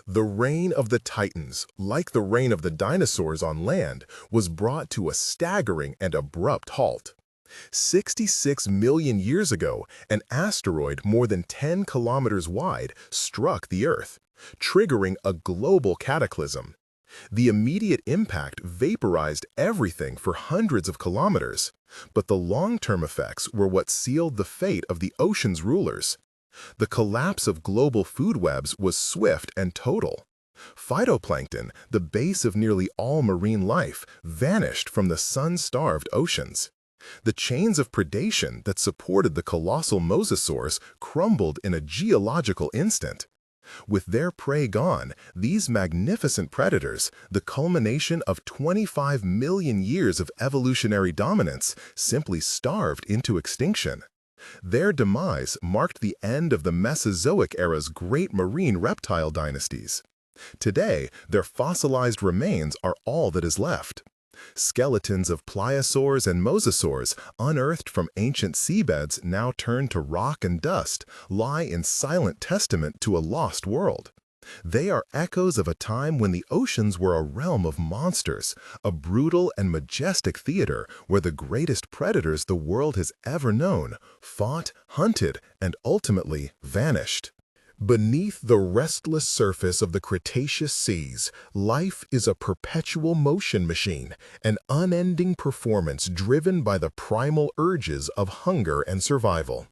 [SPEAKER 1] The reign of the Titans, like the reign of the dinosaurs on land, was brought to a staggering and abrupt halt. 66 million years ago, an asteroid more than 10 kilometers wide struck the Earth, triggering a global cataclysm. The immediate impact vaporized everything for hundreds of kilometers, but the long-term effects were what sealed the fate of the ocean's rulers. The collapse of global food webs was swift and total. Phytoplankton, the base of nearly all marine life, vanished from the sun-starved oceans. The chains of predation that supported the colossal mosasaurs crumbled in a geological instant. With their prey gone, these magnificent predators, the culmination of 25 million years of evolutionary dominance, simply starved into extinction. Their demise marked the end of the Mesozoic Era's great marine reptile dynasties. Today, their fossilized remains are all that is left. Skeletons of Pliosaurs and Mosasaurs, unearthed from ancient seabeds now turned to rock and dust, lie in silent testament to a lost world. They are echoes of a time when the oceans were a realm of monsters, a brutal and majestic theater where the greatest predators the world has ever known fought, hunted, and ultimately vanished. Beneath the restless surface of the Cretaceous seas, life is a perpetual motion machine, an unending performance driven by the primal urges of hunger and survival.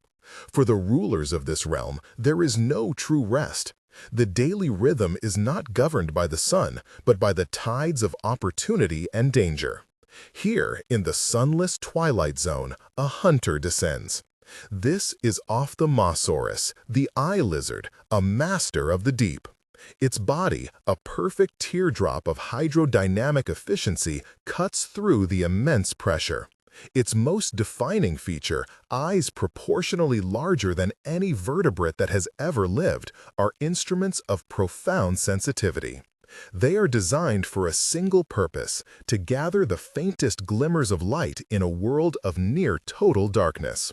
[SPEAKER 1] For the rulers of this realm, there is no true rest. The daily rhythm is not governed by the sun, but by the tides of opportunity and danger. Here, in the sunless twilight zone, a hunter descends. This is Ichthyosaurs, the eye lizard, a master of the deep. Its body, a perfect teardrop of hydrodynamic efficiency, cuts through the immense pressure. Its most defining feature, eyes proportionally larger than any vertebrate that has ever lived, are instruments of profound sensitivity. They are designed for a single purpose, to gather the faintest glimmers of light in a world of near total darkness.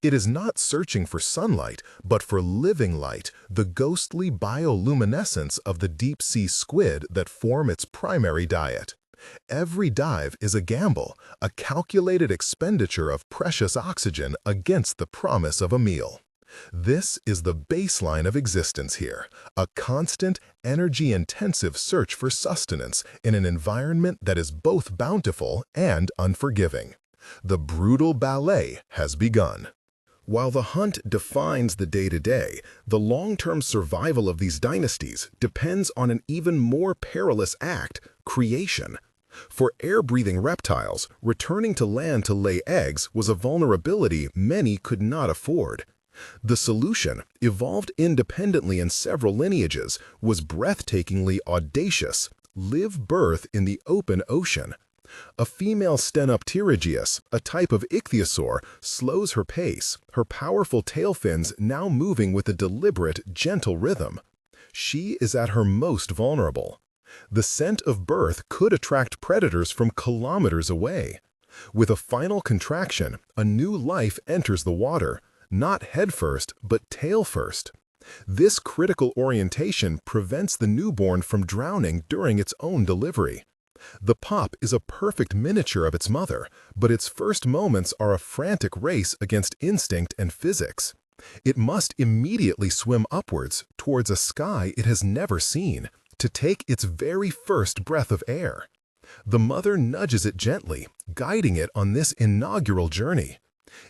[SPEAKER 1] It is not searching for sunlight, but for living light, the ghostly bioluminescence of the deep-sea squid that form its primary diet. Every dive is a gamble, a calculated expenditure of precious oxygen against the promise of a meal. This is the baseline of existence here, a constant, energy-intensive search for sustenance in an environment that is both bountiful and unforgiving. The brutal ballet has begun. While the hunt defines the day-to-day, the long-term survival of these dynasties depends on an even more perilous act, creation. For air-breathing reptiles, returning to land to lay eggs was a vulnerability many could not afford. The solution, evolved independently in several lineages, was breathtakingly audacious: live birth in the open ocean. A female Stenopterygius, a type of ichthyosaur, slows her pace, her powerful tail fins now moving with a deliberate, gentle rhythm. She is at her most vulnerable. The scent of birth could attract predators from kilometers away. With a final contraction, a new life enters the water, not head first, but tail first. This critical orientation prevents the newborn from drowning during its own delivery. The pup is a perfect miniature of its mother, but its first moments are a frantic race against instinct and physics. It must immediately swim upwards towards a sky it has never seen, to take its very first breath of air. The mother nudges it gently, guiding it on this inaugural journey.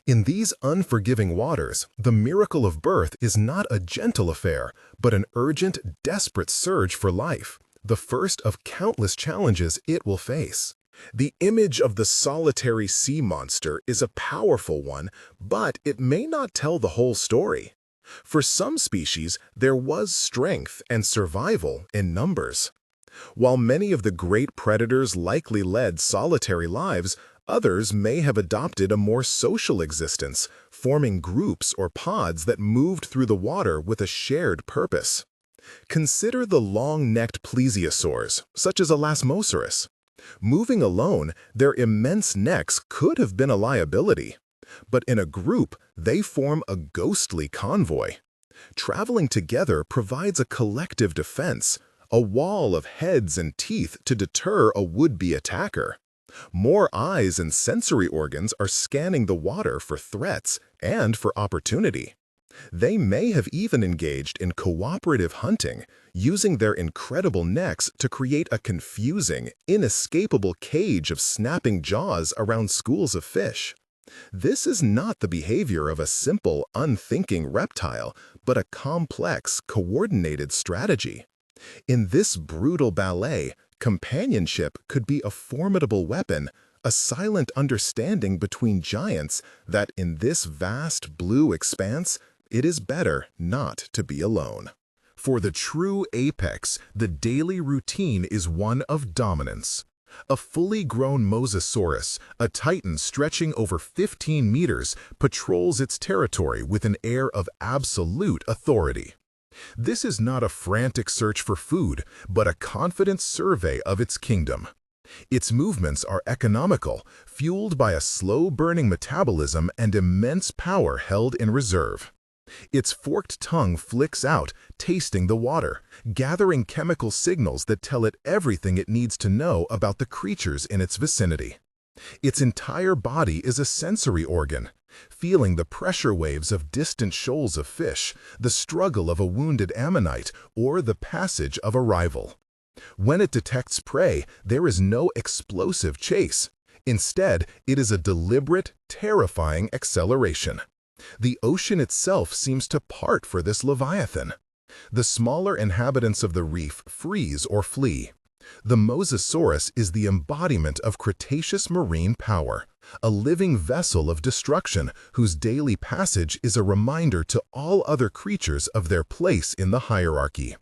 [SPEAKER 1] In these unforgiving waters, the miracle of birth is not a gentle affair, but an urgent, desperate surge for life, the first of countless challenges it will face. The image of the solitary sea monster is a powerful one, but it may not tell the whole story. For some species, there was strength and survival in numbers. While many of the great predators likely led solitary lives, others may have adopted a more social existence, forming groups or pods that moved through the water with a shared purpose. Consider the long-necked Plesiosaurs, such as Elasmosaurus. Moving alone, their immense necks could have been a liability. But in a group, they form a ghostly convoy. Traveling together provides a collective defense, a wall of heads and teeth to deter a would-be attacker. More eyes and sensory organs are scanning the water for threats and for opportunity. They may have even engaged in cooperative hunting, using their incredible necks to create a confusing, inescapable cage of snapping jaws around schools of fish. This is not the behavior of a simple, unthinking reptile, but a complex, coordinated strategy. In this brutal ballet, companionship could be a formidable weapon, a silent understanding between giants that in this vast blue expanse, it is better not to be alone. For the true apex, the daily routine is one of dominance. A fully grown Mosasaurus, a titan stretching over 15 meters, patrols its territory with an air of absolute authority. This is not a frantic search for food, but a confident survey of its kingdom. Its movements are economical, fueled by a slow-burning metabolism and immense power held in reserve. Its forked tongue flicks out, tasting the water, gathering chemical signals that tell it everything it needs to know about the creatures in its vicinity. Its entire body is a sensory organ, feeling the pressure waves of distant shoals of fish, the struggle of a wounded ammonite, or the passage of a rival. When it detects prey, there is no explosive chase. Instead, it is a deliberate, terrifying acceleration. The ocean itself seems to part for this leviathan. The smaller inhabitants of the reef freeze or flee. The Mosasaurus is the embodiment of Cretaceous marine power, a living vessel of destruction whose daily passage is a reminder to all other creatures of their place in the hierarchy.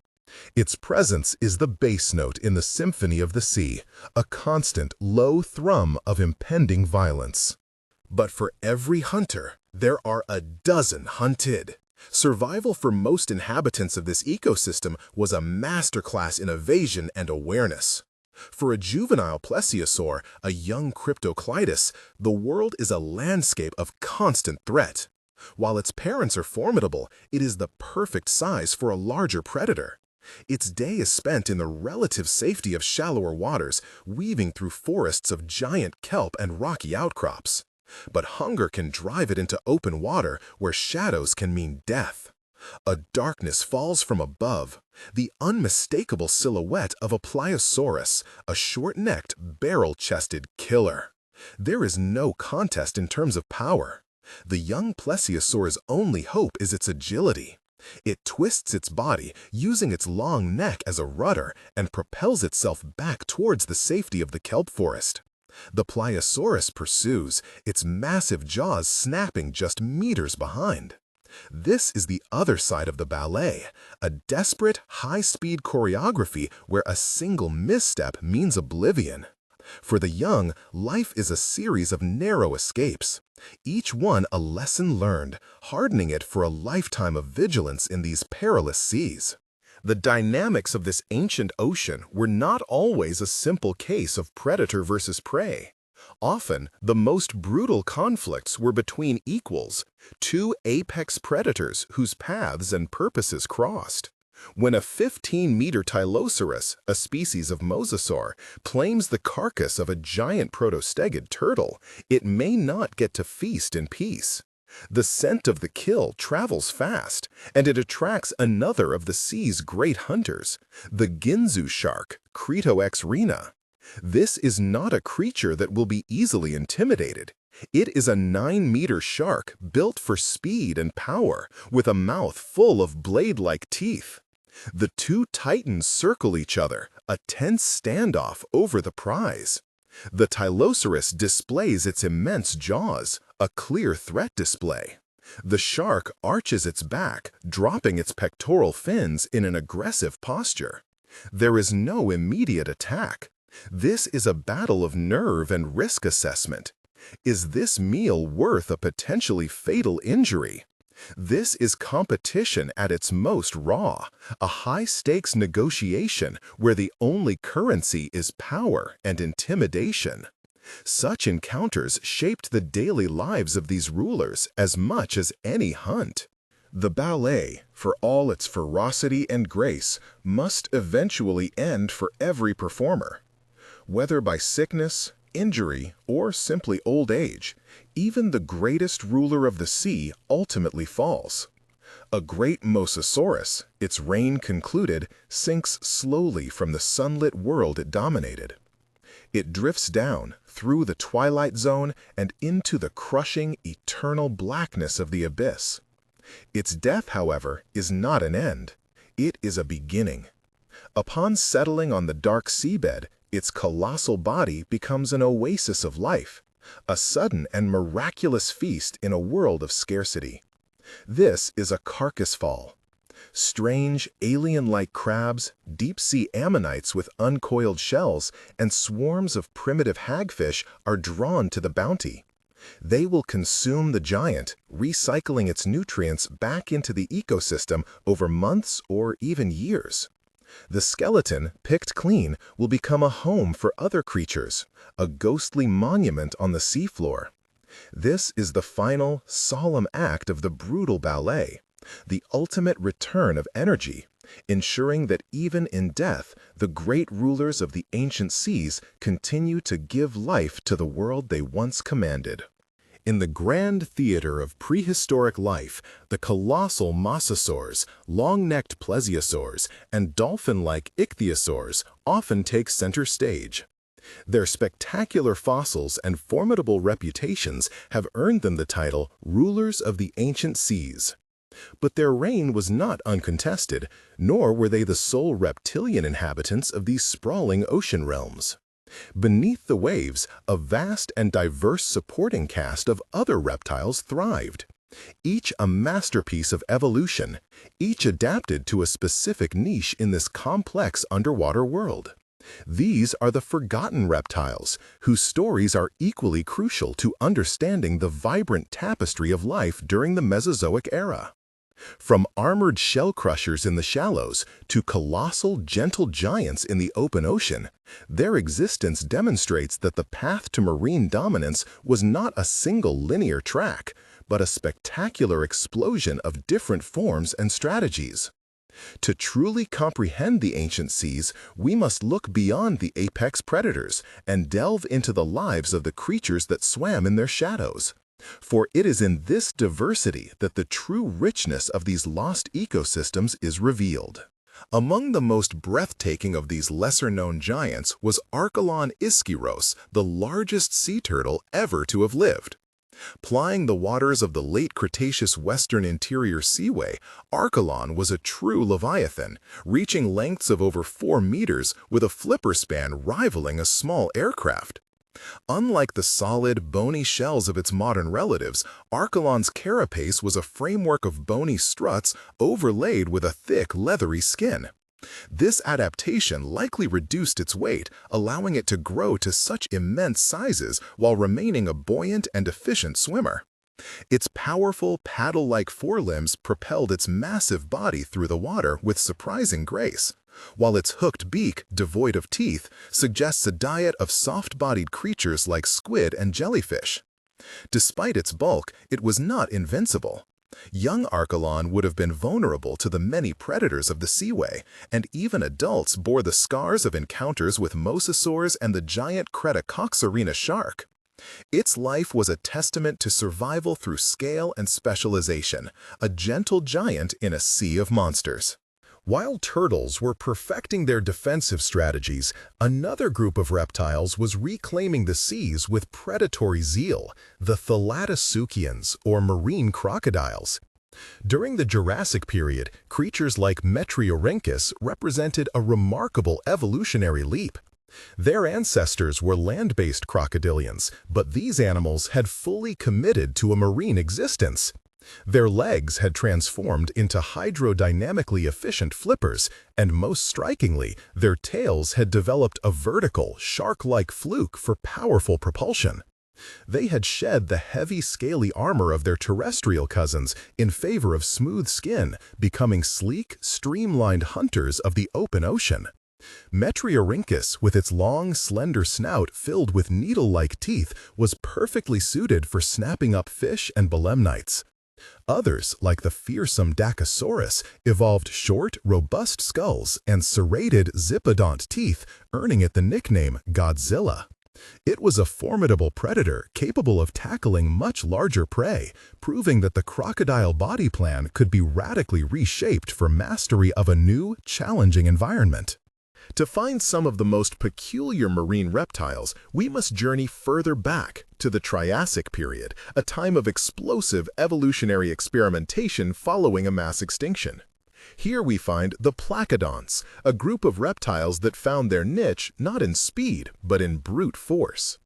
[SPEAKER 1] Its presence is the bass note in the symphony of the sea, a constant, low thrum of impending violence. But for every hunter, there are a dozen hunted. Survival for most inhabitants of this ecosystem was a masterclass in evasion and awareness. For a juvenile plesiosaur, a young cryptoclydus, the world is a landscape of constant threat. While its parents are formidable, it is the perfect size for a larger predator. Its day is spent in the relative safety of shallower waters, weaving through forests of giant kelp and rocky outcrops. But hunger can drive it into open water where shadows can mean death. A darkness falls from above, the unmistakable silhouette of a Pliosaurus, a short-necked, barrel-chested killer. There is no contest in terms of power. The young Plesiosaur's only hope is its agility. It twists its body, using its long neck as a rudder, and propels itself back towards the safety of the kelp forest. The Pliosaurus pursues, its massive jaws snapping just meters behind. This is the other side of the ballet, a desperate, high-speed choreography where a single misstep means oblivion. For the young, life is a series of narrow escapes, each one a lesson learned, hardening it for a lifetime of vigilance in these perilous seas. The dynamics of this ancient ocean were not always a simple case of predator versus prey. Often, the most brutal conflicts were between equals, two apex predators whose paths and purposes crossed. When a 15-meter Tylosaurus, a species of Mosasaur, claims the carcass of a giant protostegid turtle, it may not get to feast in peace. The scent of the kill travels fast, and it attracts another of the sea's great hunters, the Ginzu shark, Cretaceous rena. This is not a creature that will be easily intimidated. It is a 9-meter shark built for speed and power, with a mouth full of blade-like teeth. The two titans circle each other, a tense standoff over the prize. The Tylosaurus displays its immense jaws, a clear threat display. The shark arches its back, dropping its pectoral fins in an aggressive posture. There is no immediate attack. This is a battle of nerve and risk assessment. Is this meal worth a potentially fatal injury? This is competition at its most raw, a high-stakes negotiation where the only currency is power and intimidation. Such encounters shaped the daily lives of these rulers as much as any hunt. The ballet, for all its ferocity and grace, must eventually end for every performer. Whether by sickness, injury, or simply old age, even the greatest ruler of the sea ultimately falls. A great Mosasaurus, its reign concluded, sinks slowly from the sunlit world it dominated. It drifts down, through the twilight zone, and into the crushing, eternal blackness of the abyss. Its death, however, is not an end. It is a beginning. Upon settling on the dark seabed, its colossal body becomes an oasis of life, a sudden and miraculous feast in a world of scarcity. This is a carcass fall. Strange, alien-like crabs, deep-sea ammonites with uncoiled shells, and swarms of primitive hagfish are drawn to the bounty. They will consume the giant, recycling its nutrients back into the ecosystem over months or even years. The skeleton, picked clean, will become a home for other creatures, a ghostly monument on the seafloor. This is the final, solemn act of the brutal ballet, the ultimate return of energy, ensuring that even in death, the great rulers of the ancient seas continue to give life to the world they once commanded. In the grand theater of prehistoric life, the colossal Mosasaurs, long-necked Plesiosaurs, and dolphin-like Ichthyosaurs often take center stage. Their spectacular fossils and formidable reputations have earned them the title Rulers of the Ancient Seas. But their reign was not uncontested, nor were they the sole reptilian inhabitants of these sprawling ocean realms. Beneath the waves, a vast and diverse supporting cast of other reptiles thrived, each a masterpiece of evolution, each adapted to a specific niche in this complex underwater world. These are the forgotten reptiles, whose stories are equally crucial to understanding the vibrant tapestry of life during the Mesozoic Era. From armored shell crushers in the shallows to colossal, gentle giants in the open ocean, their existence demonstrates that the path to marine dominance was not a single linear track, but a spectacular explosion of different forms and strategies. To truly comprehend the ancient seas, we must look beyond the apex predators and delve into the lives of the creatures that swam in their shadows. For it is in this diversity that the true richness of these lost ecosystems is revealed. Among the most breathtaking of these lesser-known giants was Archelon ischiros, the largest sea turtle ever to have lived. Plying the waters of the late Cretaceous Western Interior Seaway, Archelon was a true leviathan, reaching lengths of over 4 meters with a flipper span rivaling a small aircraft. Unlike the solid, bony shells of its modern relatives, Archelon's carapace was a framework of bony struts overlaid with a thick, leathery skin. This adaptation likely reduced its weight, allowing it to grow to such immense sizes while remaining a buoyant and efficient swimmer. Its powerful, paddle-like forelimbs propelled its massive body through the water with surprising grace, while its hooked beak, devoid of teeth, suggests a diet of soft-bodied creatures like squid and jellyfish. Despite its bulk, it was not invincible. Young Archelon would have been vulnerable to the many predators of the seaway, and even adults bore the scars of encounters with Mosasaurs and the giant Cretaceous shark. Its life was a testament to survival through scale and specialization, a gentle giant in a sea of monsters. While turtles were perfecting their defensive strategies, another group of reptiles was reclaiming the seas with predatory zeal, the Thalattosaucians, or marine crocodiles. During the Jurassic period, creatures like Metriorhynchus represented a remarkable evolutionary leap. Their ancestors were land-based crocodilians, but these animals had fully committed to a marine existence. Their legs had transformed into hydrodynamically efficient flippers, and most strikingly, their tails had developed a vertical, shark-like fluke for powerful propulsion. They had shed the heavy, scaly armor of their terrestrial cousins in favor of smooth skin, becoming sleek, streamlined hunters of the open ocean. Metriorhynchus, with its long, slender snout filled with needle-like teeth, was perfectly suited for snapping up fish and belemnites. Others, like the fearsome Dacosaurus, evolved short, robust skulls and serrated zippodont teeth, earning it the nickname Godzilla. It was a formidable predator capable of tackling much larger prey, proving that the crocodile body plan could be radically reshaped for mastery of a new, challenging environment. To find some of the most peculiar marine reptiles, we must journey further back to the Triassic period, a time of explosive evolutionary experimentation following a mass extinction. Here we find the Placodonts, a group of reptiles that found their niche not in speed, but in brute force.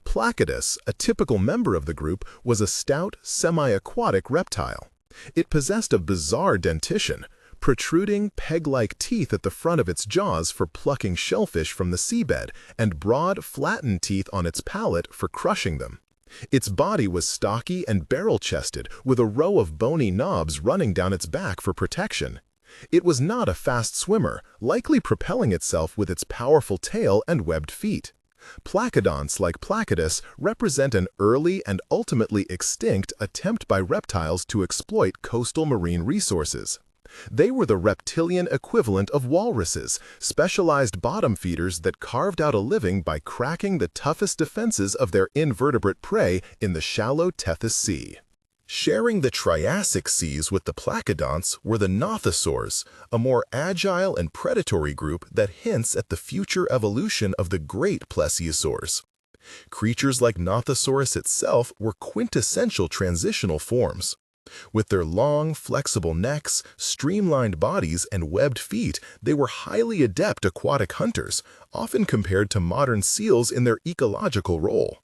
[SPEAKER 1] Placodus, a typical member of the group, was a stout, semi-aquatic reptile. It possessed a bizarre dentition, protruding peg-like teeth at the front of its jaws for plucking shellfish from the seabed, and broad, flattened teeth on its palate for crushing them. Its body was stocky and barrel-chested, with a row of bony knobs running down its back for protection. It was not a fast swimmer, likely propelling itself with its powerful tail and webbed feet. Placodonts like Placodus represent an early and ultimately extinct attempt by reptiles to exploit coastal marine resources. They were the reptilian equivalent of walruses, specialized bottom feeders that carved out a living by cracking the toughest defenses of their invertebrate prey in the shallow Tethys Sea. Sharing the Triassic seas with the Placodonts were the Nothosaurs, a more agile and predatory group that hints at the future evolution of the great Plesiosaurs. Creatures like Nothosaurus itself were quintessential transitional forms. With their long, flexible necks, streamlined bodies, and webbed feet, they were highly adept aquatic hunters, often compared to modern seals in their ecological role.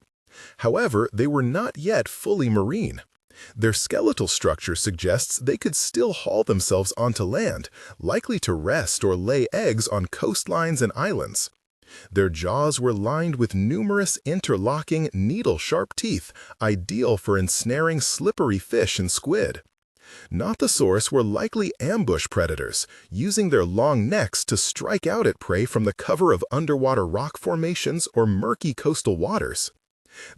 [SPEAKER 1] However, they were not yet fully marine. Their skeletal structure suggests they could still haul themselves onto land, likely to rest or lay eggs on coastlines and islands. Their jaws were lined with numerous interlocking, needle-sharp teeth, ideal for ensnaring slippery fish and squid. Nothosaurs were likely ambush predators, using their long necks to strike out at prey from the cover of underwater rock formations or murky coastal waters.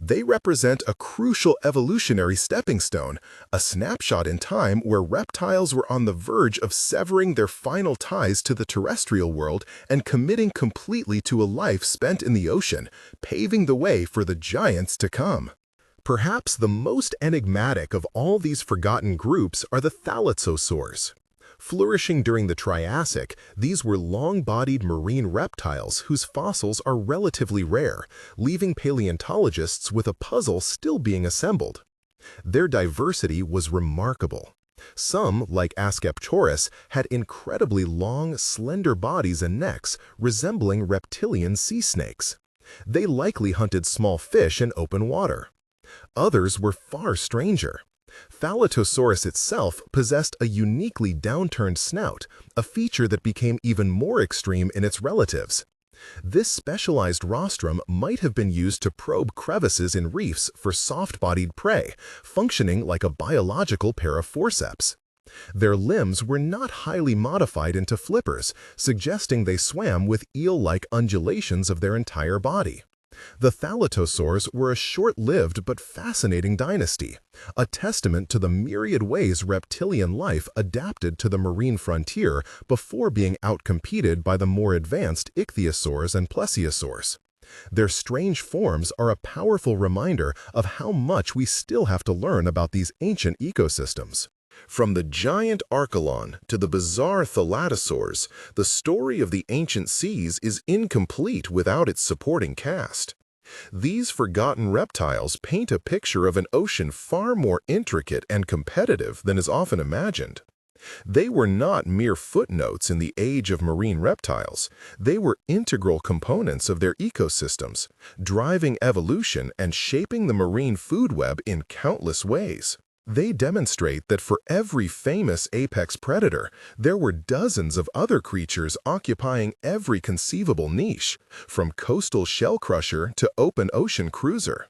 [SPEAKER 1] They represent a crucial evolutionary stepping stone, a snapshot in time where reptiles were on the verge of severing their final ties to the terrestrial world and committing completely to a life spent in the ocean, paving the way for the giants to come. Perhaps the most enigmatic of all these forgotten groups are the Thalassosaurs. Flourishing during the Triassic, these were long-bodied marine reptiles whose fossils are relatively rare, leaving paleontologists with a puzzle still being assembled. Their diversity was remarkable. Some, like Ascapchorus, had incredibly long, slender bodies and necks resembling reptilian sea snakes. They likely hunted small fish in open water. Others were far stranger. Thalatosaurus itself possessed a uniquely downturned snout, a feature that became even more extreme in its relatives. This specialized rostrum might have been used to probe crevices in reefs for soft-bodied prey, functioning like a biological pair of forceps. Their limbs were not highly modified into flippers, suggesting they swam with eel-like undulations of their entire body. The Thalatosaurs were a short-lived but fascinating dynasty, a testament to the myriad ways reptilian life adapted to the marine frontier before being outcompeted by the more advanced Ichthyosaurs and Plesiosaurs. Their strange forms are a powerful reminder of how much we still have to learn about these ancient ecosystems. From the giant Archelon to the bizarre Thalatosaurs, the story of the ancient seas is incomplete without its supporting cast. These forgotten reptiles paint a picture of an ocean far more intricate and competitive than is often imagined. They were not mere footnotes in the age of marine reptiles. They were integral components of their ecosystems, driving evolution and shaping the marine food web in countless ways. They demonstrate that for every famous apex predator, there were dozens of other creatures occupying every conceivable niche, from coastal shell crusher to open ocean cruiser.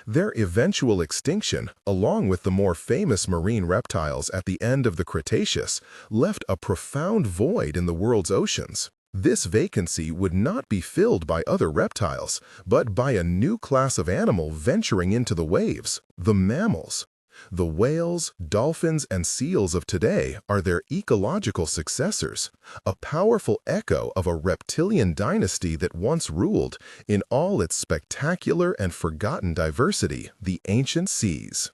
[SPEAKER 1] Their eventual extinction, along with the more famous marine reptiles at the end of the Cretaceous, left a profound void in the world's oceans. This vacancy would not be filled by other reptiles, but by a new class of animal venturing into the waves, the mammals. The whales, dolphins, and seals of today are their ecological successors, a powerful echo of a reptilian dynasty that once ruled, in all its spectacular and forgotten diversity, the ancient seas.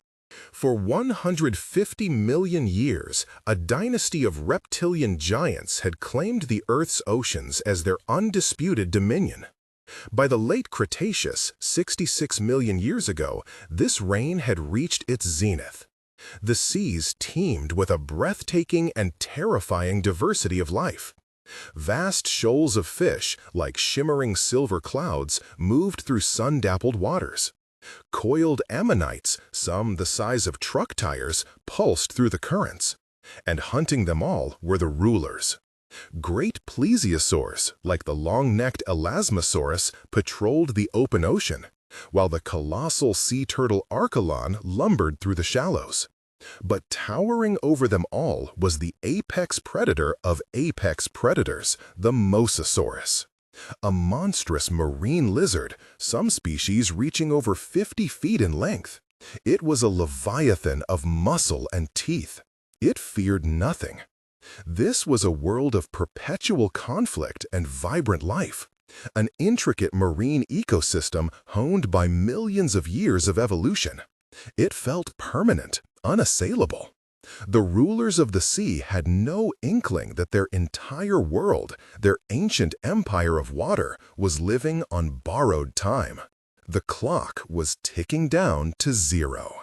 [SPEAKER 1] For 150 million years, a dynasty of reptilian giants had claimed the Earth's oceans as their undisputed dominion. By the late Cretaceous, 66 million years ago, this reign had reached its zenith. The seas teemed with a breathtaking and terrifying diversity of life. Vast shoals of fish, like shimmering silver clouds, moved through sun-dappled waters. Coiled ammonites, some the size of truck tires, pulsed through the currents. And hunting them all were the rulers. Great Plesiosaurs, like the long-necked Elasmosaurus, patrolled the open ocean, while the colossal sea turtle Archelon lumbered through the shallows. But towering over them all was the apex predator of apex predators, the Mosasaurus. A monstrous marine lizard, some species reaching over 50 feet in length. It was a leviathan of muscle and teeth. It feared nothing. This was a world of perpetual conflict and vibrant life, an intricate marine ecosystem honed by millions of years of evolution. It felt permanent, unassailable. The rulers of the sea had no inkling that their entire world, their ancient empire of water, was living on borrowed time. The clock was ticking down to zero.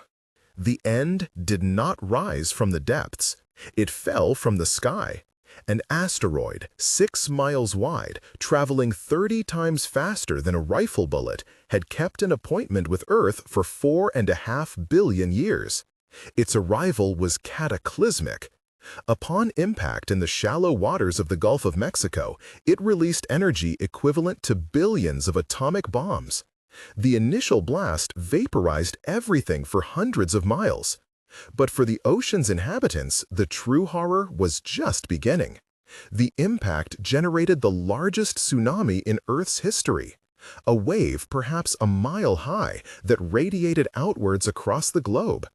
[SPEAKER 1] The end did not rise from the depths. It fell from the sky. An asteroid, 6 miles wide, traveling 30 times faster than a rifle bullet, had kept an appointment with Earth for 4.5 billion years. Its arrival was cataclysmic. Upon impact in the shallow waters of the Gulf of Mexico, it released energy equivalent to billions of atomic bombs. The initial blast vaporized everything for hundreds of miles. But for the ocean's inhabitants, the true horror was just beginning. The impact generated the largest tsunami in Earth's history, a wave perhaps a mile high that radiated outwards across the globe.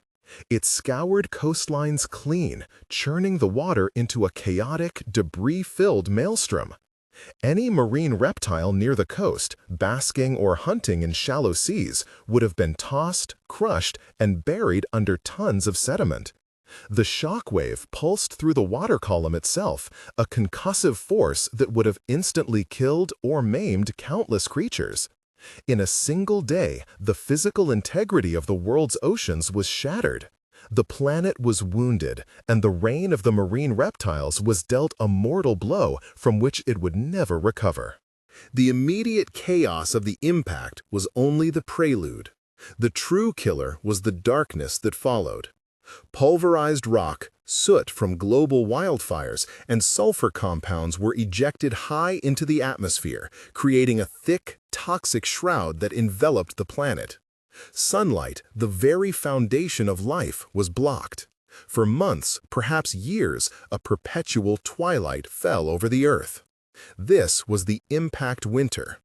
[SPEAKER 1] It scoured coastlines clean, churning the water into a chaotic, debris-filled maelstrom. Any marine reptile near the coast, basking or hunting in shallow seas, would have been tossed, crushed, and buried under tons of sediment. The shock wave pulsed through the water column itself, a concussive force that would have instantly killed or maimed countless creatures. In a single day, the physical integrity of the world's oceans was shattered. The planet was wounded, and the reign of the marine reptiles was dealt a mortal blow from which it would never recover. The immediate chaos of the impact was only the prelude. The true killer was the darkness that followed. Pulverized rock, soot from global wildfires, and sulfur compounds were ejected high into the atmosphere, creating a thick, toxic shroud that enveloped the planet. Sunlight, the very foundation of life, was blocked. For months, perhaps years, a perpetual twilight fell over the Earth. This was the impact winter.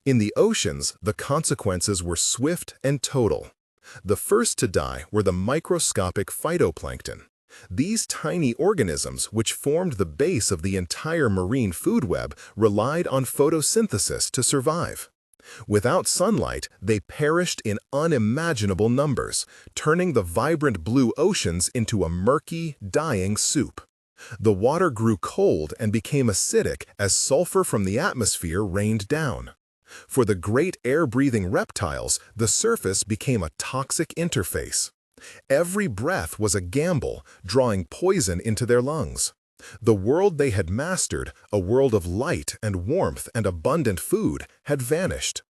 [SPEAKER 1] In the oceans, the consequences were swift and total. The first to die were the microscopic phytoplankton. These tiny organisms, which formed the base of the entire marine food web, relied on photosynthesis to survive. Without sunlight, they perished in unimaginable numbers, turning the vibrant blue oceans into a murky, dying soup. The water grew cold and became acidic as sulfur from the atmosphere rained down. For the great air-breathing reptiles, the surface became a toxic interface. Every breath was a gamble, drawing poison into their lungs. The world they had mastered, a world of light and warmth and abundant food, had vanished.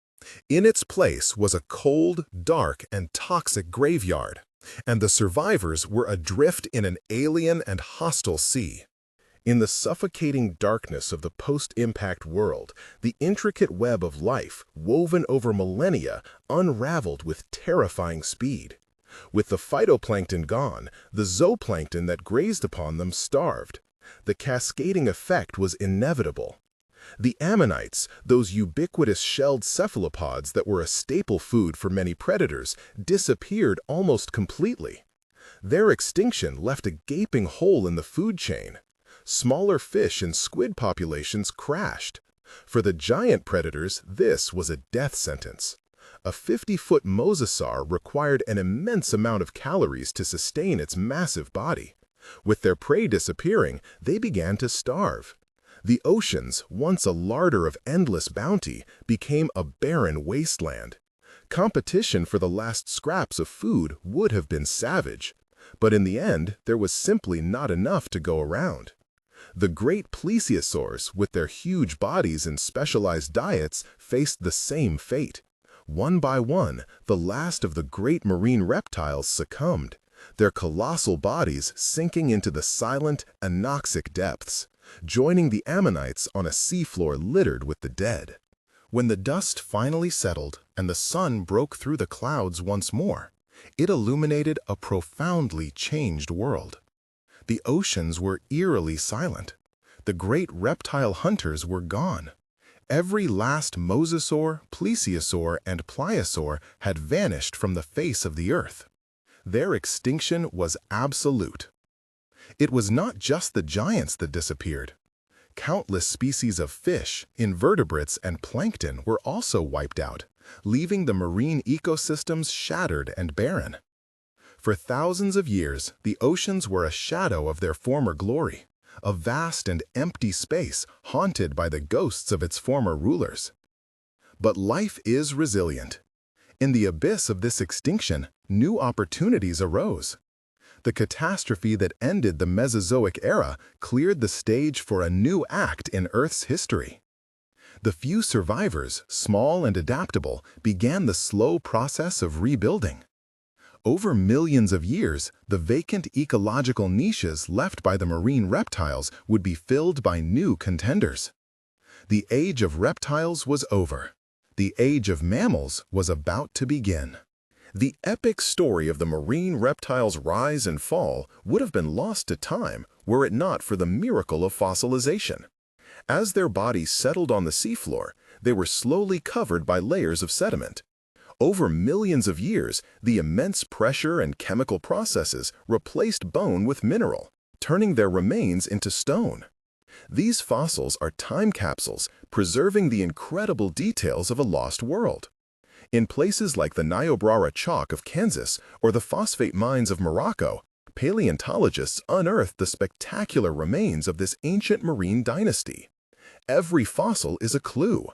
[SPEAKER 1] In its place was a cold, dark, and toxic graveyard, and the survivors were adrift in an alien and hostile sea. In the suffocating darkness of the post-impact world, the intricate web of life, woven over millennia, unraveled with terrifying speed. With the phytoplankton gone, the zooplankton that grazed upon them starved. The cascading effect was inevitable. The ammonites, those ubiquitous shelled cephalopods that were a staple food for many predators, disappeared almost completely. Their extinction left a gaping hole in the food chain. Smaller fish and squid populations crashed. For the giant predators, this was a death sentence. A 50-foot mosasaur required an immense amount of calories to sustain its massive body. With their prey disappearing, they began to starve. The oceans, once a larder of endless bounty, became a barren wasteland. Competition for the last scraps of food would have been savage, but in the end, there was simply not enough to go around. The great Plesiosaurs, with their huge bodies and specialized diets, faced the same fate. One by one, the last of the great marine reptiles succumbed, their colossal bodies sinking into the silent, anoxic depths, joining the ammonites on a seafloor littered with the dead. When the dust finally settled and the sun broke through the clouds once more, it illuminated a profoundly changed world. The oceans were eerily silent. The great reptile hunters were gone. Every last Mosasaur, Plesiosaur, and Pliosaur had vanished from the face of the earth. Their extinction was absolute. It was not just the giants that disappeared. Countless species of fish, invertebrates, and plankton were also wiped out, leaving the marine ecosystems shattered and barren. For thousands of years, the oceans were a shadow of their former glory, a vast and empty space haunted by the ghosts of its former rulers. But life is resilient. In the abyss of this extinction, new opportunities arose. The catastrophe that ended the Mesozoic Era cleared the stage for a new act in Earth's history. The few survivors, small and adaptable, began the slow process of rebuilding. Over millions of years, the vacant ecological niches left by the marine reptiles would be filled by new contenders. The age of reptiles was over. The age of mammals was about to begin. The epic story of the marine reptiles' rise and fall would have been lost to time were it not for the miracle of fossilization. As their bodies settled on the seafloor, they were slowly covered by layers of sediment. Over millions of years, the immense pressure and chemical processes replaced bone with mineral, turning their remains into stone. These fossils are time capsules, preserving the incredible details of a lost world. In places like the Niobrara Chalk of Kansas or the phosphate mines of Morocco, paleontologists unearthed the spectacular remains of this ancient marine dynasty. Every fossil is a clue,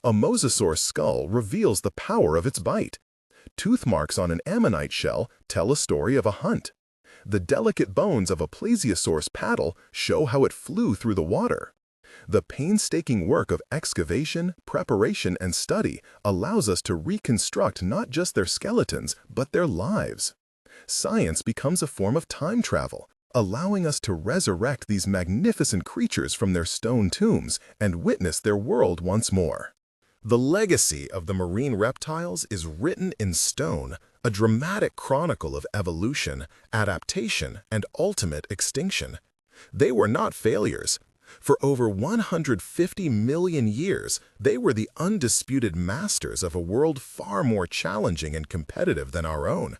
[SPEAKER 1] A Mosasaur's skull reveals the power of its bite. Tooth marks on an ammonite shell tell a story of a hunt. The delicate bones of a Plesiosaur's paddle show how it flew through the water. The painstaking work of excavation, preparation, and study allows us to reconstruct not just their skeletons, but their lives. Science becomes a form of time travel, allowing us to resurrect these magnificent creatures from their stone tombs and witness their world once more. The legacy of the marine reptiles is written in stone, a dramatic chronicle of evolution, adaptation, and ultimate extinction. They were not failures. For over 150 million years, they were the undisputed masters of a world far more challenging and competitive than our own.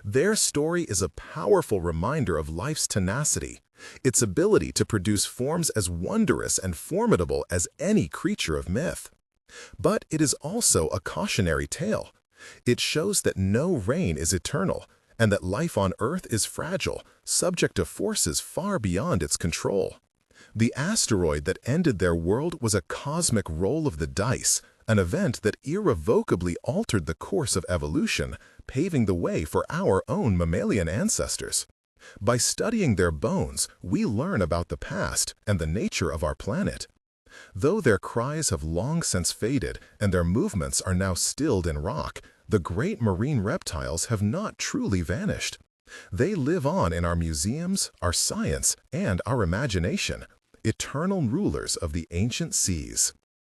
[SPEAKER 1] Their story is a powerful reminder of life's tenacity, its ability to produce forms as wondrous and formidable as any creature of myth. But it is also a cautionary tale. It shows that no reign is eternal, and that life on Earth is fragile, subject to forces far beyond its control. The asteroid that ended their world was a cosmic roll of the dice, an event that irrevocably altered the course of evolution, paving the way for our own mammalian ancestors. By studying their bones, we learn about the past and the nature of our planet. Though their cries have long since faded and their movements are now stilled in rock, the great marine reptiles have not truly vanished. They live on in our museums, our science, and our imagination, eternal rulers of the ancient seas.